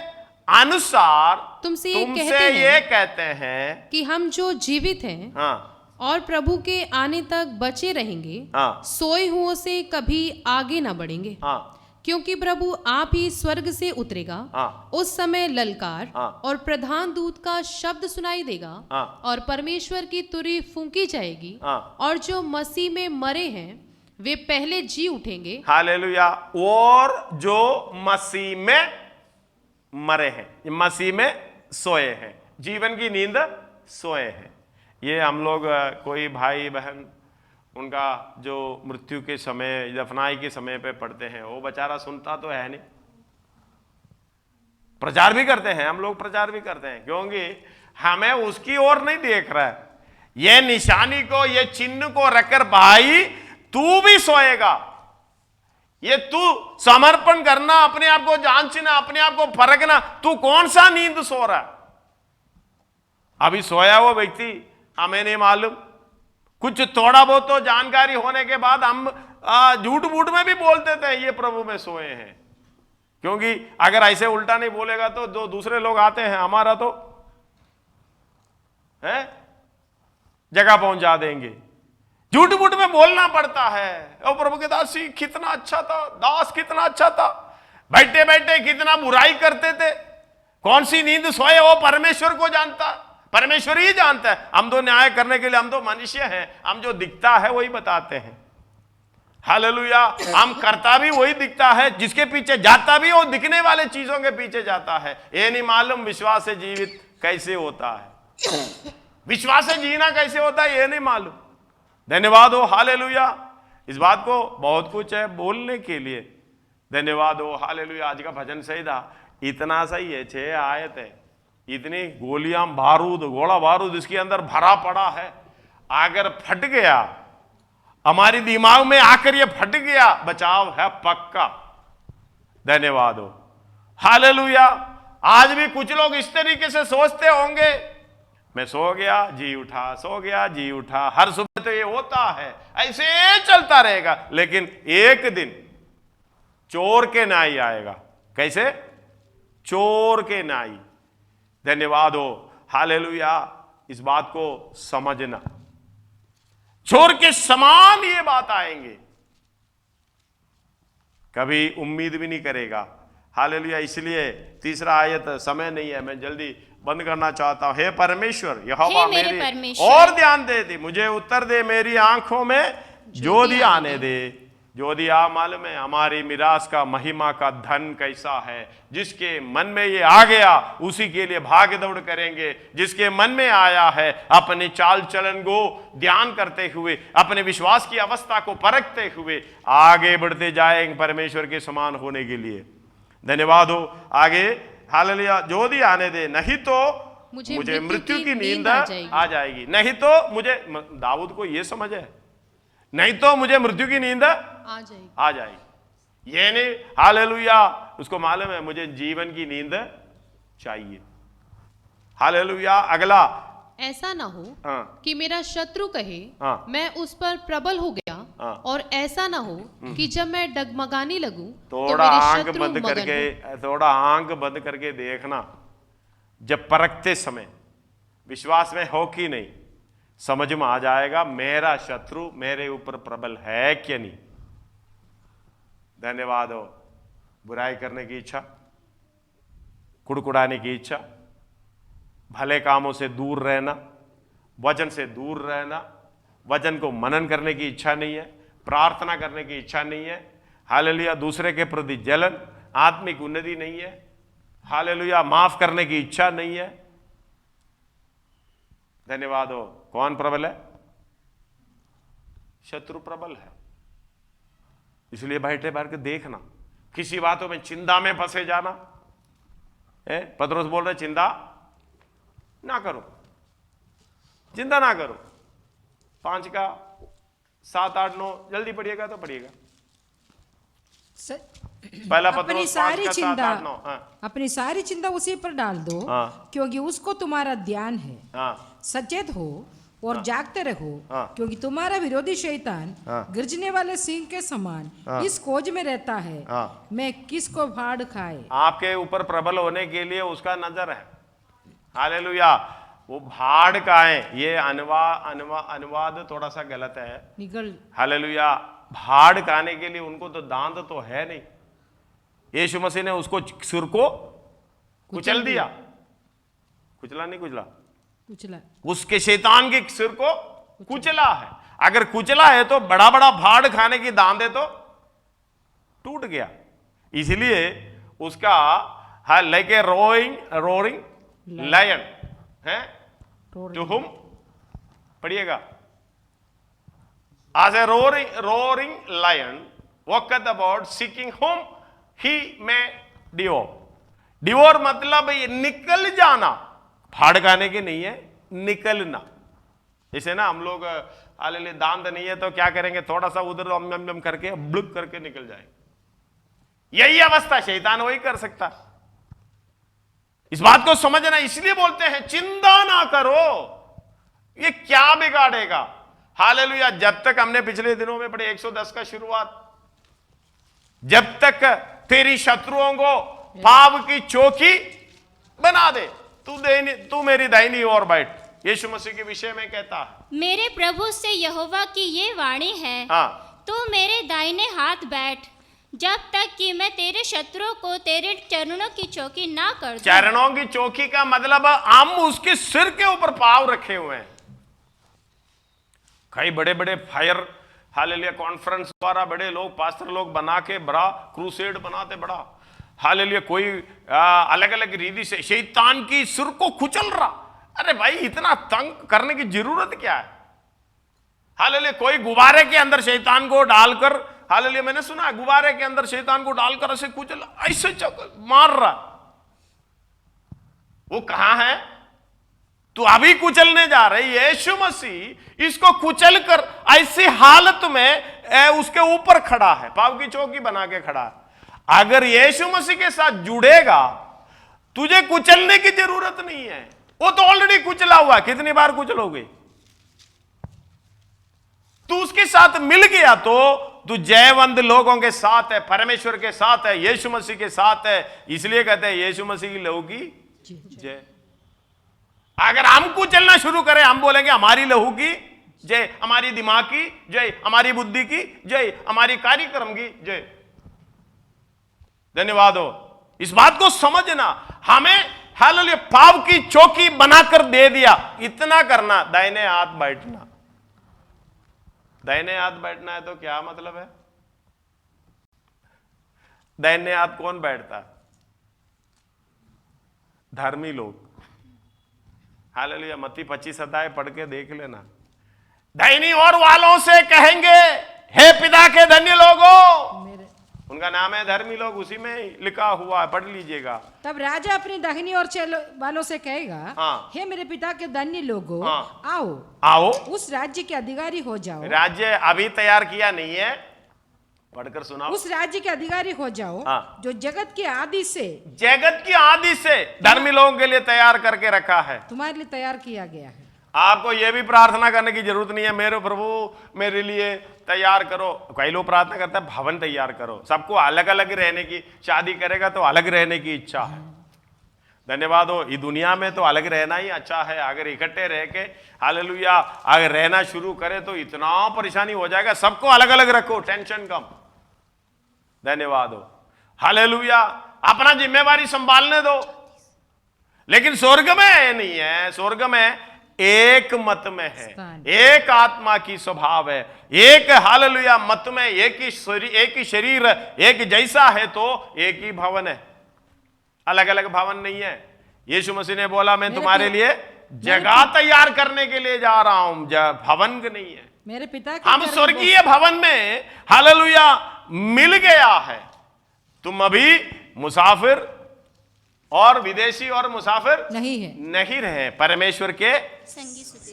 अनुसार तुमसे ये कहते हैं कि हम जो जीवित हैं और प्रभु के आने तक बचे रहेंगे, सोए हुओं से कभी आगे ना बढ़ेंगे। क्योंकि प्रभु आप ही स्वर्ग से उतरेगा, उस समय ललकार और प्रधान दूत का शब्द सुनाई देगा, और परमेश्वर की तुरी फूंकी जाएगी, और जो मसीह में मरे हैं वे पहले जी उठेंगे। हालेलुया। और जो मसीह में मरे हैं, मसीह में सोए हैं, जीवन की नींद सोए हैं। ये हम लोग कोई भाई बहन उनका जो मृत्यु के समय, दफनाई के समय पे पढ़ते हैं, वो बेचारा सुनता तो है नहीं। प्रचार भी करते हैं हम लोग, प्रचार भी करते हैं, क्योंकि हमें उसकी ओर नहीं देख रहा है। ये निशानी को, ये चिन्ह को रखकर भाई तू भी सोएगा, ये तू समर्पण करना, अपने आप को जांचना, अपने आप को परखना, तू कौन सा नींद सो रहा है। अभी सोया हुआ व्यक्ति हमें नहीं मालूम, कुछ थोड़ा बहुत तो जानकारी होने के बाद हम झूठ मूठ में भी बोल देते हैं ये प्रभु में सोए हैं, क्योंकि अगर ऐसे उल्टा नहीं बोलेगा तो जो दूसरे लोग आते हैं हमारा तो है जगह पहुंचा देंगे। झूठ मूठ में बोलना पड़ता है। ओ प्रभु के दासी कितना अच्छा था, दास कितना अच्छा था, बैठे बैठे कितना बुराई करते थे, कौन सी नींद सोए वो परमेश्वर को जानता, परमेश्वर ही जानता है। हम तो न्याय करने के लिए, हम तो मनुष्य हैं, हम जो दिखता है वही बताते हैं। हालेलुया। हम करता भी वही दिखता है, जिसके पीछे जाता भी वो दिखने वाले चीजों के पीछे जाता है। ये नहीं मालूम विश्वास से जीवित कैसे होता है, विश्वास से जीना कैसे होता है ये नहीं मालूम। धन्यवाद हो, हालेलुया। इस बात को बहुत कुछ है बोलने के लिए। धन्यवाद हो, हालेलुया। आज का भजन सही था, इतना सही है, 6 आयत है, इतनी गोलियां बारूद, गोला बारूद इसके अंदर भरा पड़ा है। अगर फट गया हमारी दिमाग में आकर ये फट गया, बचाव है पक्का। धन्यवाद हो, हालेलुया। आज भी कुछ लोग इस तरीके से सोचते होंगे, मैं सो गया जी उठा, सो गया जी उठा, हर सुबह तो ये होता है, ऐसे चलता रहेगा। लेकिन एक दिन चोर के नाई आएगा। कैसे? चोर के नाई। धन्यवाद हो, हालेलुया। इस बात को समझना, चोर के समान ये बात आएंगे, कभी उम्मीद भी नहीं करेगा। हालेलुया। इसलिए तीसरा आयत, समय नहीं है, मैं जल्दी बंद करना चाहता हूं। हे परमेश्वर, यहोवा मेरी और ध्यान दे, मुझे उत्तर दे, मेरी आंखों में ज्योति आने दे। ज्योति आ मालूम है हमारी मिरास का, महिमा का धन कैसा है। जिसके मन में ये आ गया उसी के लिए भाग दौड़ करेंगे। जिसके मन में आया है अपने चाल चलन को ध्यान करते हुए, अपने विश्वास की अवस्था को परखते हुए आगे बढ़ते जाएंगे परमेश्वर के समान होने के लिए। धन्यवाद हो। आगे, हालेलुया। ज्योति आने दे, नहीं तो मुझे मृत्यु की नींद आ जाएगी। नहीं तो मुझे, दाऊद को यह समझ है, नहीं तो मुझे मृत्यु की नींद आ जाएगी। ये नहीं, हालेलुया। उसको मालूम है मुझे जीवन की नींद चाहिए। हालेलुया। अगला, ऐसा ना हो कि मेरा शत्रु कहे मैं उस पर प्रबल हो गया, और ऐसा ना हो कि जब मैं डगमगाने लगूं थोड़ा आंख बंद करके, थोड़ा आंख बंद करके देखना। जब परखते समय विश्वास में हो कि नहीं, समझ में आ जाएगा मेरा शत्रु मेरे ऊपर प्रबल है क्या नहीं। धन्यवाद हो। बुराई करने की इच्छा, कुड़कुड़ाने की इच्छा, भले कामों से दूर रहना, वचन से दूर रहना, वचन को मनन करने की इच्छा नहीं है, प्रार्थना करने की इच्छा नहीं है, हालेलुया, दूसरे के प्रति जलन, आत्मिक उन्नति नहीं है, हालेलुया, माफ करने की इच्छा नहीं है। धन्यवाद हो। कौन प्रबल है? शत्रु प्रबल है। इसलिए बैठे बैठ के देखना, किसी बातों में चिंता में फंसे जाना। पतरस बोल रहे चिंता ना करो, चिंता ना करो। 5 का 7, 8, 9 जल्दी पढ़िएगा तो पढ़िएगा। पहला अपनी सारी चिंता, अपनी सारी चिंता उसी पर डाल दो, क्योंकि उसको तुम्हारा ध्यान है। सचेत हो और जागते रहो, क्योंकि तुम्हारा विरोधी शैतान गर्जने वाले सिंह के समान इस खोज में रहता है, मैं किसको फाड़ खाए। आपके ऊपर प्रबल होने के लिए उसका नजर है। हालेलुया। वो भाड़ का है, ये अनुवाद थोड़ा सा गलत है, निगल। हालेलुया। भाड़ खाने के लिए उनको तो दांत तो है नहीं। यीशु मसीह ने उसको सिर को कुचल दिया, कुचला नहीं, कुचला, उसके शैतान के सिर को कुचला है। अगर कुचला है तो बड़ा बड़ा भाड़ खाने की दांते तो टूट गया। इसलिए उसका लाइक ए रोरिंग लायन है टू हुम, पढ़िएगा, as a roaring lion walketh about seeking whom he may devour। Devour मतलब ये निकल जाना, फाड़ खाने के नहीं है, निकलना। जैसे ना हम लोग हालेलुया दांत नहीं है तो क्या करेंगे, थोड़ा सा उधर अम करके ब्लुक करके निकल जाएंगे। यही अवस्था शैतान वही कर सकता। इस बात को समझना, इसलिए बोलते हैं चिंता ना करो, ये क्या बिगाड़ेगा। हालेलुया। जब तक हमने पिछले दिनों में पढ़े 110 का शुरुआत, जब तक तेरी शत्रुओं को पाव की चौकी बना दे, तू मेरी दाहिनी ओर बैठ। यीशु मसीह के विषय में कहता है, मेरे प्रभु से यहोवा की ये वाणी है, तू मेरे दाहिने हाथ बैठ, जब तक कि मैं तेरे शत्रुओं को तेरे चरणों की चौकी ना कर दूं। चरणों की चौकी का मतलब हम उसके सिर के ऊपर पाव रखे हुए हैं। कई बड़े बड़े फायर हालेलुया कॉन्फ्रेंस द्वारा बड़े लोग, पास्टर लोग बना के बड़ा क्रूसेड बनाते, बड़ा हालेलुया, कोई अलग अलग रीति से शैतान की सिर को कुचल रहा। अरे भाई, इतना तंग करने की जरूरत क्या है। हालेलुया। कोई गुब्बारे के अंदर शैतान को डालकर, हालेलुया, मैंने सुना गुब्बारे के अंदर शैतान को डालकर ऐसे कुचल, ऐसे मार रहा। वो कहां है? तू अभी कुचलने जा रही है। यीशु मसीह इसको कुचल कर ऐसी हालत में उसके ऊपर खड़ा है, पाव की चौकी बना के खड़ा है। अगर यीशु मसीह के साथ जुड़ेगा, तुझे कुचलने की जरूरत नहीं है, वो तो ऑलरेडी कुचला हुआ। कितनी बार कुचलोगे? तू उसके साथ मिल गया तो तू जयवंत लोगों के साथ है, परमेश्वर के साथ है, यीशु मसीह के साथ है। इसलिए कहते हैं यीशु मसीह की लहू की जय। अगर हम कुचलना शुरू करें, हम बोलेंगे हमारी लहू की जय, हमारी दिमाग की जय, हमारी बुद्धि की जय, हमारी कार्यक्रम की जय। धन्यवाद हो। इस बात को समझना, हमें हालेलुया पाव की चौकी बनाकर दे दिया। इतना करना, दाहिने हाथ बैठना। दाहिने हाथ बैठना है तो क्या मतलब है? दाहिने हाथ कौन बैठता है? धर्मी लोग। हालेलुया। मत्ती 25 अध्याय पढ़ के देख लेना। दाहिनी ओर वालों से कहेंगे, हे पिता के धन्य लोगों, उनका नाम है धर्मी लोग, उसी में लिखा हुआ है, पढ़ लीजिएगा। तब राजा अपनी दाहिनी ओर वालों से कहेगा, हे मेरे पिता के धन्य लोगों, आओ उस राज्य के अधिकारी हो जाओ। राज्य अभी तैयार किया नहीं है, पढ़कर सुनाओ। उस राज्य के अधिकारी हो जाओ जो जगत की आदि से धर्मी लोगों के लिए तैयार करके रखा है, तुम्हारे लिए तैयार किया गया है। आपको यह भी प्रार्थना करने की जरूरत नहीं है, मेरे प्रभु मेरे लिए तैयार करो। कई लोग प्रार्थना करते हैं भवन तैयार करो। सबको अलग अलग रहने की, शादी करेगा तो अलग रहने की इच्छा है। धन्यवाद हो। ये दुनिया में तो अलग रहना ही अच्छा है। अगर इकट्ठे रह के हालेलुया अगर रहना शुरू करे तो इतना परेशानी हो जाएगा। सबको अलग अलग रखो, टेंशन कम। धन्यवाद हो। हालेलुया। अपना जिम्मेवारी संभालने दो। लेकिन स्वर्ग में नहीं है। स्वर्ग में एक मत में है, एक आत्मा की स्वभाव है, एक हालेलुया मत में, एक ही शरीर, एक जैसा है तो एक ही भवन है, अलग अलग भवन नहीं है। यीशु मसीह ने बोला मैं तुम्हारे लिए जगह तैयार करने के लिए जा रहा हूं, भवन नहीं है। मेरे पिता हम स्वर्गीय भवन में हालेलुया मिल गया है। तुम अभी मुसाफिर और विदेशी और मुसाफिर नहीं रहे, परमेश्वर के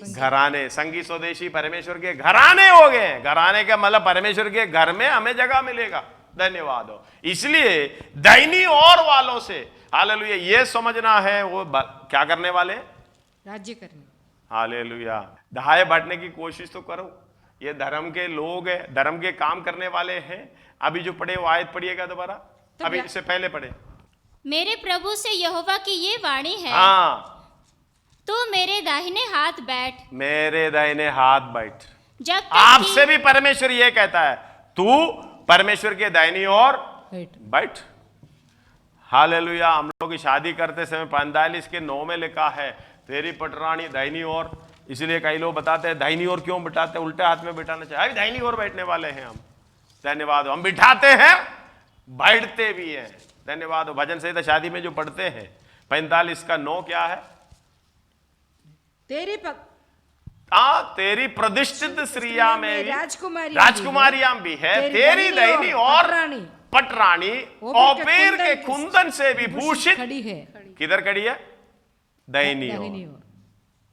घराने, संगी स्वदेशी परमेश्वर के घराने हो गए। घराने का मतलब परमेश्वर के घर में हमें जगह मिलेगा। धन्यवाद हो। इसलिए दाहिनी ओर वालों से हालेलुया ये समझना है वो क्या करने वाले, राज्य करने। हालेलुया, दाएं बढ़ने की कोशिश तो करो। ये धर्म के लोग हैं, धर्म के काम करने वाले हैं। अभी जो पढ़े वो आयत पढ़िएगा दोबारा, अभी इससे पहले पढ़े। मेरे प्रभु से यहोवा की ये वाणी है, तू मेरे दाहिने हाथ बैठ, मेरे दाहिने हाथ बैठ। जब आपसे भी परमेश्वर ये कहता है तू परमेश्वर के दाहिनी ओर बैठ। हालेलुया। हम लोग शादी करते समय 45:9 में लिखा है तेरी पटरानी दाहिनी ओर। इसलिए कई लोग बताते हैं दाहिनी ओर क्यों बिठाते हैं, उल्टे हाथ में बिठाना चाहिए। दाहिनी ओर बैठने वाले हैं हम। धन्यवाद। हम बिठाते हैं, बैठते भी हैं। धन्यवाद। भजन संहिता शादी में जो पढ़ते हैं 45:9 क्या है, तेरी प्रतिष्ठित स्त्रिया में राजकुमारियां भी है, तेरी दाहिनी और पटरानी ओपीर के कुंदन से विभूषित किधर खड़ी है, दाहिनी ओर।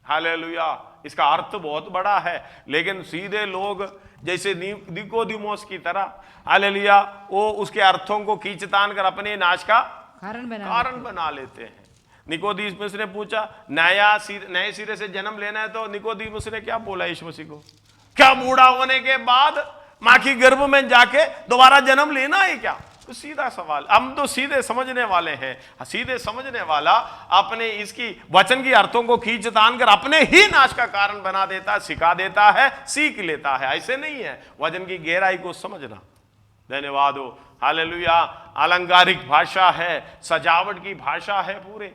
हालेलुया। इसका अर्थ बहुत बड़ा है, लेकिन सीधे लोग जैसे निकोदिमोस की तरह हालेलुया वो उसके अर्थों को खींचतान कर अपने नाश का कारण बना लेते हैं। निकोदिमुस ने पूछा नए सिरे से जन्म लेना है, तो निकोदिमुस ने क्या बोला यीशु मसीह को, क्या बूढ़ा होने के बाद मां की गर्भ में जाके दोबारा जन्म लेना है क्या? तो सीधा सवाल। हम तो सीधे समझने वाले हैं। सीधे समझने वाला अपने इसकी वचन की अर्थों को खींचतान कर अपने ही नाश का कारण बना देता है, सिखा देता है, सीख लेता है। ऐसे नहीं है, वचन की गहराई को समझना। धन्यवाद हो। हालेलुया। अलंकारिक भाषा है, सजावट की भाषा है पूरे।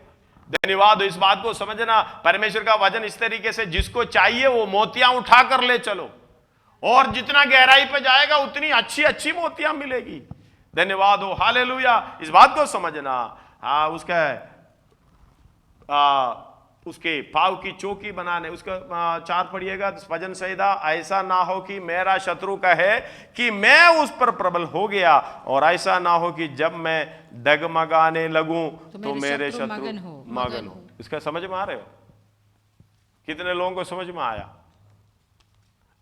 धन्यवाद हो। इस बात को समझना, परमेश्वर का वचन इस तरीके से जिसको चाहिए वो मोतियां उठा कर ले चलो, और जितना गहराई पे जाएगा उतनी अच्छी अच्छी मोतियां मिलेगी। धन्यवाद हो। हालेलुया। इस बात को समझना। उसके पाव की चौकी बनाने, उसका 4 पढ़िएगा भजन संहिता। ऐसा ना हो कि मेरा शत्रु कहे कि मैं उस पर प्रबल हो गया, और ऐसा ना हो कि जब मैं डगमगाने लगूं तो मेरे शत्रु मगन हो। इसका समझ में आ रहे हो? कितने लोगों को समझ में आया?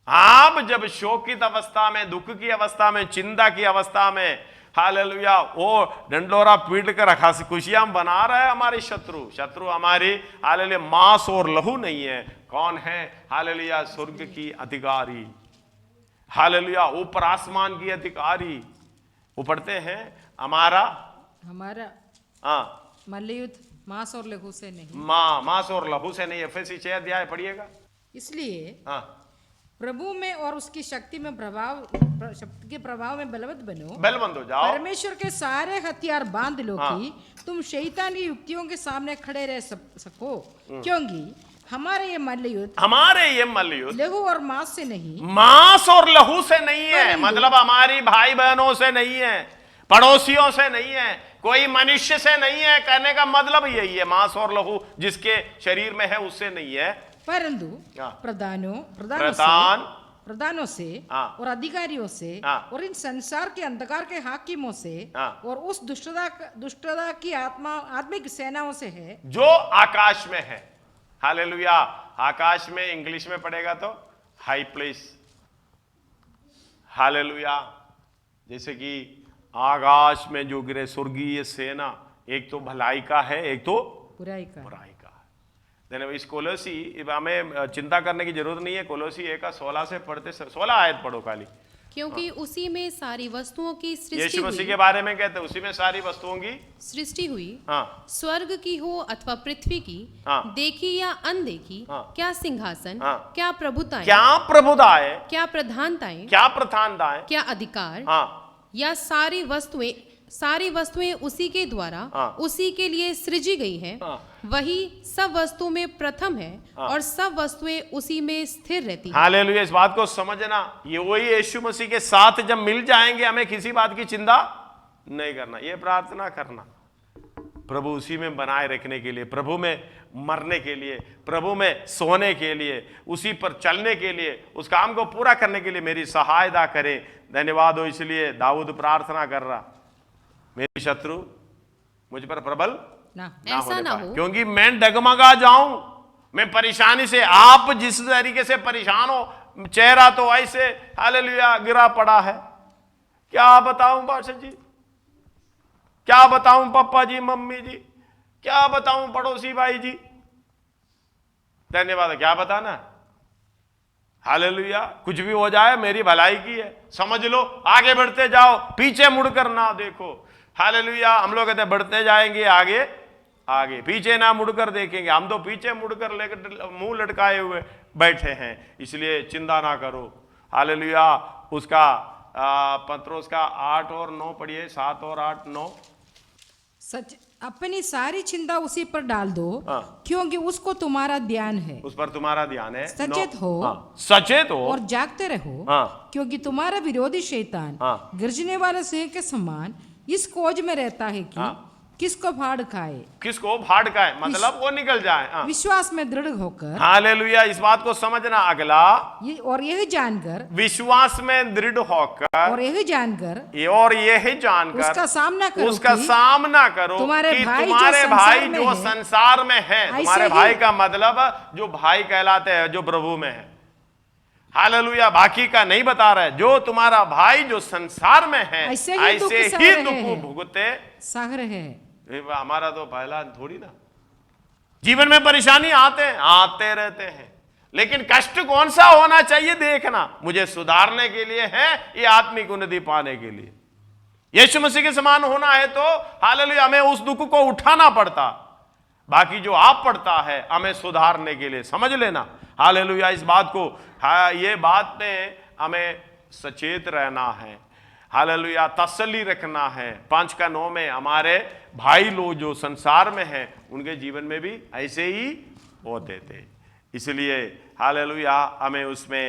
आप जब शोकित अवस्था में, दुख की अवस्था में, चिंता की अवस्था में हालेलुया वो डंडोरा पीट कर रखा खुशियां बना रहा है हमारे शत्रु हमारी हालेलुया मांस और लहू नहीं है। कौन है? हालेलुया स्वर्ग की अधिकारी, हालेलुया ऊपर आसमान की अधिकारी। वो पढ़ते हैं हमारा मल्लयुद्ध मांस और लहू से नहीं, मांस और लहू से नहीं। एफएससी 6 अध्याय पढ़िएगा। इसलिए प्रभु में और उसकी शक्ति में प्रभाव में बलवंत हो जाओ। परमेश्वर के सारे हथियार बांध लो कि तुम शैतान की युक्तियों के सामने खड़े रह सको, क्योंकि हमारे ये मल्लयुद्ध लहू और मांस से नहीं, मांस और लहू से नहीं है। मतलब हमारी भाई बहनों से नहीं है, पड़ोसियों से नहीं है, कोई मनुष्य से नहीं है। कहने का मतलब यही है, मांस और लहू जिसके शरीर में है उससे नहीं है, परंतु प्रधानों से और अधिकारियों से और इन संसार के अंधकार के हाकिमों से और उस दुष्टता की आत्मिक सेनाओं से है जो आकाश में है। हालेलुया। आकाश में इंग्लिश में पढ़ेगा तो हाई प्लेस। हालेलुया। जैसे कि आकाश में जो गिरे स्वर्गीय सेना, एक तो भलाई का है, एक तो बुराई का। इस कोलोसी हमें चिंता करने की जरूरत नहीं है। कोलोसी 1:16 से पढ़ते, 16 आयत पढ़ो खाली। क्योंकि उसी में सारी वस्तुओं की सृष्टि यीशु मसीह के बारे में कहते हैं उसी में सारी वस्तुओं की सृष्टि हुई। स्वर्ग की हो अथवा पृथ्वी की, देखी या अनदेखी, क्या सिंहासन, क्या प्रभुताएं, क्या प्रधानताएं, क्या अधिकार, या सारी वस्तुएं सारी वस्तुएं उसी के द्वारा उसी के लिए सृजी गई है, वही सब वस्तु में प्रथम है और सब वस्तुएं उसी में स्थिर रहती हैं। हालेलुया। इस बात को समझना, ये वही यीशु मसीह के साथ जब मिल जाएंगे हमें किसी बात की चिंता नहीं करना। ये प्रार्थना करना प्रभु उसी में बनाए रखने के लिए, प्रभु में मरने के लिए, प्रभु में सोने के लिए, उसी पर चलने के लिए, उस काम को पूरा करने के लिए मेरी सहायता करें। धन्यवाद हो। इसलिए दाऊद प्रार्थना कर रहा, मेरी शत्रु मुझ पर प्रबल ऐसा ना हो क्योंकि मैं डगमगा जाऊं, मैं परेशानी से, आप जिस तरीके से परेशान हो, चेहरा तो ऐसे हालेलुया गिरा पड़ा है। क्या बताऊं बादशाह जी, क्या बताऊं पापा जी, मम्मी जी, क्या बताऊं पड़ोसी भाई जी। धन्यवाद। क्या बताना, हालेलुया। कुछ भी हो जाए मेरी भलाई की है, समझ लो, आगे बढ़ते जाओ, पीछे मुड़कर ना देखो। हालेलुया। हम लोग कहते हैं बढ़ते जाएंगे आगे आगे, पीछे ना मुड़कर देखेंगे। हम तो पीछे मुड़कर लेकर मुंह लटकाए हुए बैठे हैं। इसलिए चिंता ना करो। हालेलुया। उसका पत्रोस का 8 और 9 पढ़िए, 7 और 8, 9। सच अपनी सारी चिंता उसी पर डाल दो, क्योंकि उसको तुम्हारा ध्यान है। उस पर तुम्हारा ध्यान है। सचेत हो, सचेत हो और जागते रहो, क्योंकि तुम्हारा विरोधी शैतान गर्जने वाले सिंह के समान इस खोज में रहता है कि किसको फाड़ खाए। किसको फाड़ खाए मतलब वो निकल जाए। विश्वास में दृढ़ होकर, हालेलुया। इस बात को समझना। अगला, और यह जानकर, विश्वास में दृढ़ होकर, और यह जानकर, उसका सामना करो, तुम्हारे भाई जो संसार में है। तुम्हारे भाई का मतलब जो भाई कहलाते हैं, जो प्रभु में है। हालेलुया। बाकी का नहीं बता रहा है। जो तुम्हारा भाई जो संसार में है, ऐसे ही दुख भुगते सह रहे। हमारा तो पहला थोड़ी ना, जीवन में परेशानी आते रहते हैं, लेकिन कष्ट कौन सा होना चाहिए देखना। मुझे सुधारने के लिए है, ये आत्मिक उन्नति पाने के लिए। यीशु मसीह के समान होना है तो हालेलुया हमें उस दुख को उठाना पड़ता। बाकी जो आप पड़ता है हमें सुधारने के लिए, समझ लेना। हालेलुया। इस बात को, ये बात में हमें सचेत रहना है। हालेलुया। तसल्ली रखना है। 5 का 9 में हमारे भाई लोग जो संसार में हैं उनके जीवन में भी ऐसे ही होते थे। इसलिए हालेलुया हमें उसमें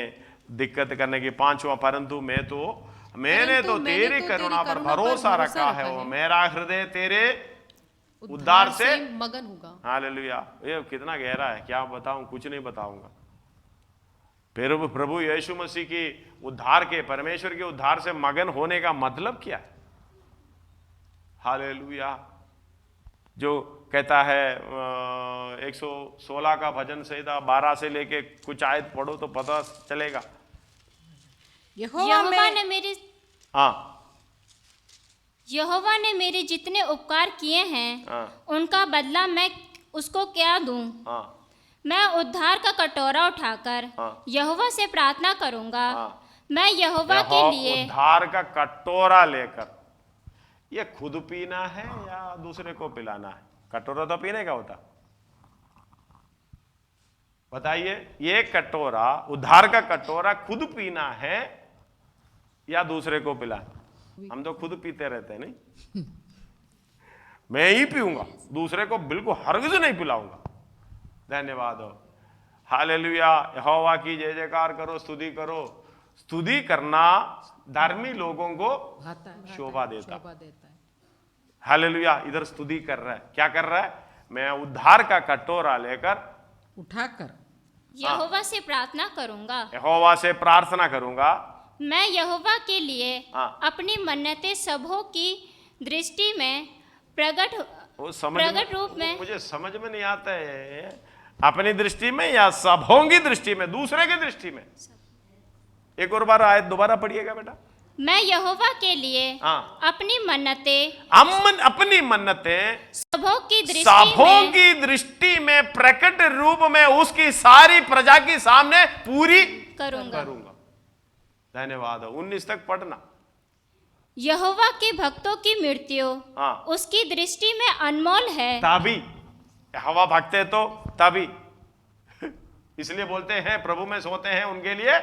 दिक्कत करने की। 5वां, परंतु मैंने तो तेरी करुणा पर भरोसा रखा है, वो मेरा हृदय तेरे उद्धार से मगन होगा। हालेलुया। ये कितना गहरा है, क्या बताऊं, कुछ नहीं बताऊंगा। फिर प्रभु यीशु मसीह की उद्धार के, परमेश्वर के उद्धार से मगन होने का मतलब क्या है। हालेलुया। जो कहता है 116 का भजन संहिता 12 से लेके कुछ आयत पढ़ो तो पता चलेगा। यहोवा ने मेरे जितने उपकार किए हैं उनका बदला मैं उसको क्या दूं। मैं उद्धार का कटोरा उठाकर यहोवा से प्रार्थना करूंगा। मैं यहोवा के लिए उद्धार का कटोरा लेकर, ये खुद पीना है या दूसरे को पिलाना है। कटोरा तो पीने का होता, बताइए। ये कटोरा, उद्धार का कटोरा खुद पीना है या दूसरे को पिलाना। हम तो खुद पीते रहते हैं, नहीं मैं ही पीऊंगा, दूसरे को बिल्कुल हरगिज़ नहीं पिलाऊंगा। धन्यवाद हो। हालेलुया। यहोवा की जय जयकार करो, स्तुति करो। स्तुति करना धर्मी लोगों को शोभा देता है। हालेलुया। इधर स्तुति कर रहा है, क्या कर रहा है, मैं उद्धार का कटोरा लेकर उठाकर यहोवा से प्रार्थना करूंगा। यहोवा से प्रार्थना करूंगा। मैं यहोवा के लिए अपनी मन्नतें सबों की दृष्टि में प्रकट रूप में, मुझे समझ में नहीं आता है, अपनी दृष्टि में या सबों की दृष्टि में, दूसरे की दृष्टि में। एक और बार आयत दोबारा पढ़िएगा बेटा। मैं यहोवा के लिए अपनी मन्नतें सबों की दृष्टि में प्रकट रूप में उसकी सारी प्रजा के सामने पूरी करूंगा। धन्यवाद। 19 तक पढ़ना। यहोवा के भक्तों की मृत्यु उसकी दृष्टि में अनमोल है। तभी यहोवा भक्त है तो तभी इसलिए बोलते हैं प्रभु में सोते हैं उनके लिए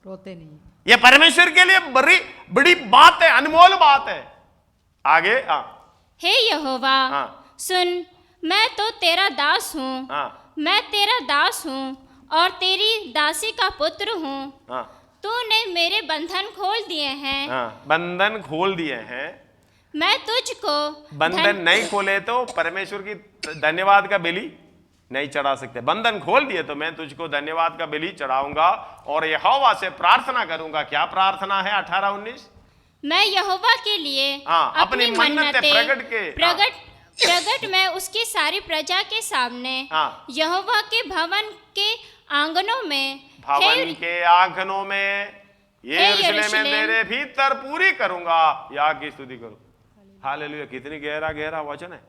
रोते नहीं। यह परमेश्वर के लिए बड़ी बड़ी बात है, अनमोल बात है। आगे हे यहोवा, सुन, मैं तो तेरा दास हूँ, मैं तेरा दास हूँ और तेरी दासी का पुत्र हूँ। तूने मेरे बंधन खोल दिए हैं। बंधन खोल दिए हैं। मैं तुझको बंधन नहीं खोले तो परमेश्वर की धन्यवाद का बलि नहीं चढ़ा सकते। बंधन खोल दिए तो मैं तुझको धन्यवाद का बलि चढ़ाऊंगा और यहोवा से प्रार्थना करूंगा। क्या प्रार्थना है? 18-19, मैं यहोवा के लिए अपनी मन्नतें प्रगट मैं उसकी सारी प्रजा के सामने यहोवा के भवन के आंगनों में यरूशलेम में तेरे भीतर पूरी करूंगा। या की स्तुति करो। हालेलुया। कितनी गहरा वचन है।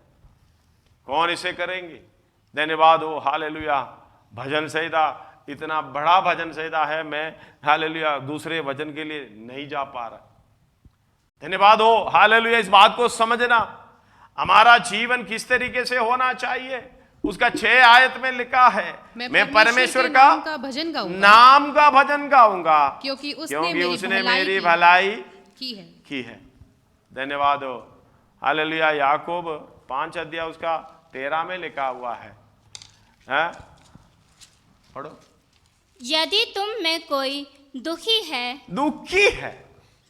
कौन इसे करेंगे? धन्यवाद हो। हालेलुया। भजन संहिता इतना बड़ा भजन संहिता है, मैं हालेलुया दूसरे वचन के लिए नहीं जा पा रहा। धन्यवाद हो। हालेलुया। इस बात को समझना, हमारा जीवन किस तरीके से होना चाहिए उसका 6 आयत में लिखा है। मैं परमेश्वर का नाम का भजन गाऊंगा क्योंकि उसने मेरी भलाई की है। धन्यवाद हो। हालेलुया। याकूब 5 अध्याय उसका 13 में लिखा हुआ है। पढ़ो। यदि तुम में कोई दुखी है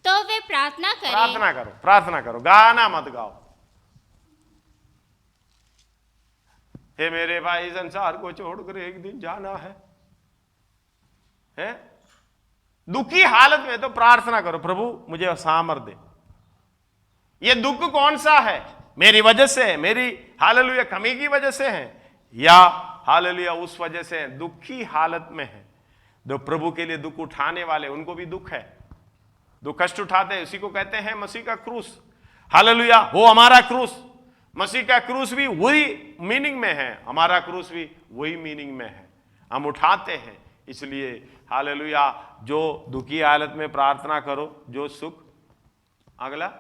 तो वे प्रार्थना करो, गाना मत गाओ। हे मेरे भाई, संसार को छोड़कर एक दिन जाना है? दुखी हालत में तो प्रार्थना करो, प्रभु मुझे सामर्थ्य दे। ये दुख कौन सा है? मेरी वजह से है, मेरी हालेलुया कमी की वजह से है, या हालेलुया उस वजह से दुखी हालत में है। जो प्रभु के लिए दुख उठाने वाले, उनको भी दुख है, दुख कष्ट उठाते हैं, उसी को कहते हैं मसीह का क्रूस। हालेलुया। वो हमारा क्रूस, मसीह का क्रूस भी वही मीनिंग में है, हमारा क्रूस भी वही मीनिंग में है, हम उठाते हैं। इसलिए हालेलुया जो दुखी हालत में प्रार्थना करो, जो सुख, अगला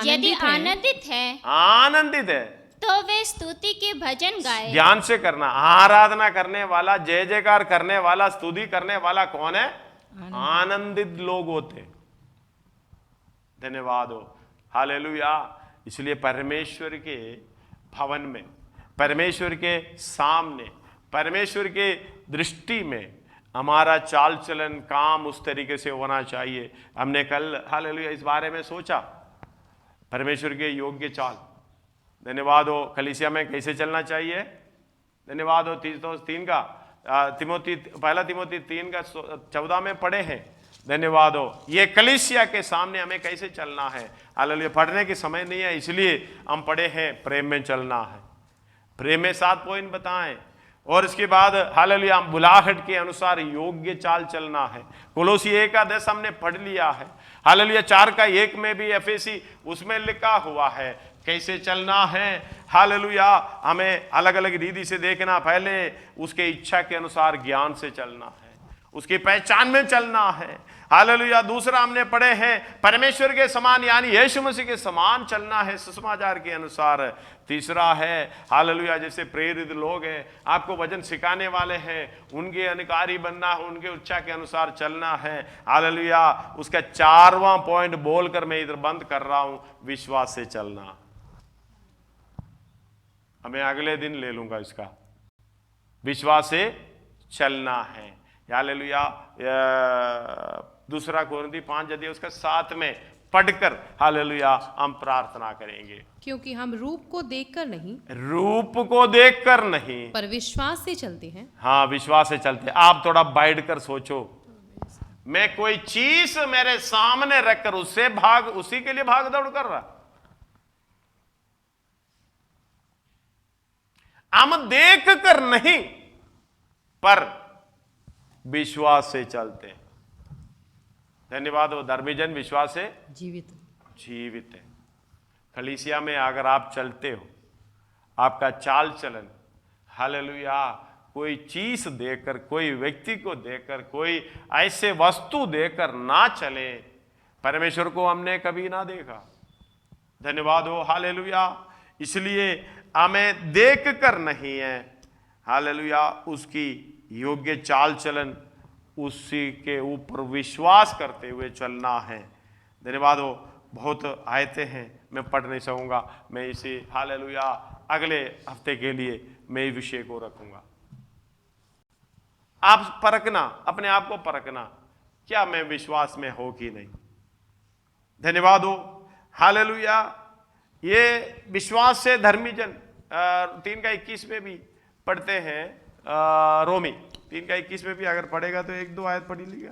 यदि आनंदित है तो वे स्तुति के भजन गाए। ध्यान से करना, आराधना करने वाला, जय जयकार करने वाला, स्तुति करने वाला कौन है? आनंदित लोग होते। धन्यवाद हो। हालेलुया। इसलिए परमेश्वर के भवन में, परमेश्वर के सामने, परमेश्वर के दृष्टि में हमारा चाल चलन, काम उस तरीके से होना चाहिए। हमने कल हालेलुया इस बारे में सोचा, परमेश्वर के योग्य चाल। धन्यवाद हो। कलीसिया में कैसे चलना चाहिए? धन्यवाद हो। 3 का पहला तिमोथी 3 का 14 में पढ़े हैं। धन्यवाद हो। ये कलीसिया के सामने हमें कैसे चलना है। हालेलुया। पढ़ने की समय नहीं है, इसलिए हम पढ़े हैं प्रेम में चलना है। प्रेम में 7 पॉइंट बताएं, और इसके बाद हालेलुया बुलाहट के अनुसार योग्य चाल चलना है। कोलोसी 1:10 हमने पढ़ लिया है। हालेलुया 4:1 में भी एफएसी उसमें लिखा हुआ है कैसे चलना है। हालेलुया हमें अलग अलग रीति से देखना, पहले उसके इच्छा के अनुसार ज्ञान से चलना है, उसकी पहचान में चलना है। हालेलुया। दूसरा हमने पढ़े हैं परमेश्वर के समान यानी यीशु मसीह के समान चलना है सुसमाचार के अनुसार। तीसरा है हालेलुया जैसे प्रेरित लोग हैं, आपको वचन सिखाने वाले हैं, उनके अनुकारी बनना है, उनके इच्छा के अनुसार चलना है। हालेलुया। उसका 4वां पॉइंट बोलकर मैं इधर बंद कर रहा हूं, विश्वास से चलना। हमें अगले दिन ले लूंगा इसका। विश्वास से चलना है। हालेलुया। 2 कोरिन्थी 5 अध्याय उसका 7 में पढ़कर हालेलुया हम प्रार्थना करेंगे। क्योंकि हम रूप को देखकर नहीं पर विश्वास से चलते हैं। हाँ, विश्वास से चलते हैं। आप थोड़ा बैठ कर सोचो, मैं कोई चीज मेरे सामने रखकर उसी के लिए भाग दौड़ कर रहा। हम देख कर नहीं पर विश्वास से चलते हैं। धन्यवाद हो। धर्मीजन विश्वास से जीवित है। कलीसिया में अगर आप चलते हो, आपका चाल चलन हालेलुया कोई चीज देकर, कोई व्यक्ति को देकर, कोई ऐसे वस्तु देकर ना चले, परमेश्वर को हमने कभी ना देखा। धन्यवाद हो। हालेलुया। इसलिए हमें देख कर नहीं है हालेलुया उसकी योग्य चाल चलन, उसी के ऊपर विश्वास करते हुए चलना है। धन्यवाद हो। बहुत आयतें हैं, मैं पढ़ नहीं सकूंगा, मैं इसे हालेलुया अगले हफ्ते के लिए मैं इस विषय को रखूंगा। आप परखना, अपने आप को परखना, क्या मैं विश्वास में हो कि नहीं। धन्यवाद हो, हालेलुया। ये विश्वास से धर्मी जन 3:21 में भी पढ़ते हैं, रोमी 3:21 में भी अगर पढ़ेगा तो 1-2 आयत पढ़ी लिया।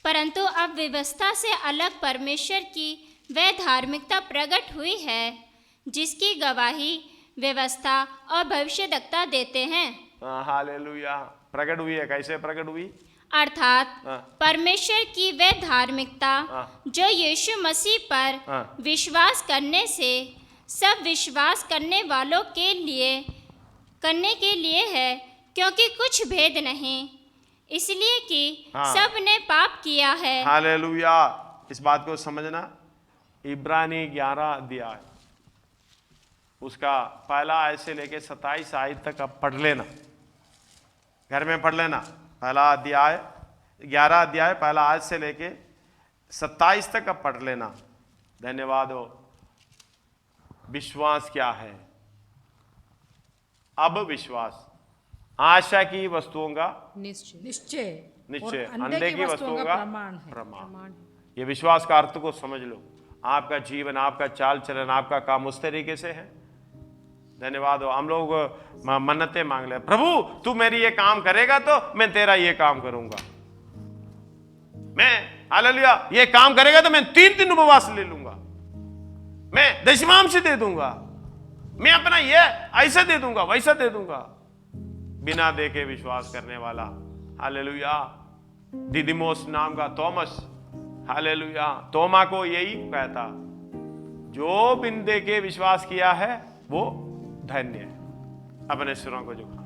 परंतु अब व्यवस्था से अलग परमेश्वर की वह धार्मिकता प्रकट हुई है जिसकी गवाही व्यवस्था और भविष्यद्वक्ता देते हैं। हालेलुया। प्रकट हुई है, कैसे प्रकट हुई? अर्थात परमेश्वर की वह धार्मिकता जो यीशु मसीह पर विश्वास करने से सब विश्वास करने वालों के लिए है, क्योंकि कुछ भेद नहीं, इसलिए कि सब ने पाप किया है। हालेलुया। इस बात को समझना। इब्रानी 11 अध्याय उसका पहला आयत से लेके 27 आयत तक आप पढ़ लेना, घर में पढ़ लेना। पहला अध्याय 11 अध्याय पहला आयत से लेके 27 तक आप पढ़ लेना। धन्यवाद हो। विश्वास क्या है? अब विश्वास आशा की वस्तुओं का निश्चय, अंधे की वस्तुओं का प्रमाण। ये विश्वास का अर्थ को समझ लो। आपका जीवन, आपका चाल चलन, आपका काम उस तरीके से है। धन्यवाद हो। हम लोग मन्नतें मांग ले, प्रभु तू मेरी ये काम करेगा तो मैं तेरा ये काम करूंगा, मैं हालेलुया ये काम करेगा तो मैं 3 दिन उपवास ले लूंगा, मैं दशमांश दे दूंगा, मैं अपना ये ऐसा दे दूंगा, वैसा दे दूंगा। बिना देखे विश्वास करने वाला, हालेलुया। दिदिमोस नाम का थॉमस, हालेलुया, तोमा को यही कहता, जो बिन देखे विश्वास किया है वो धन्य है। अपने सिरों को झुका।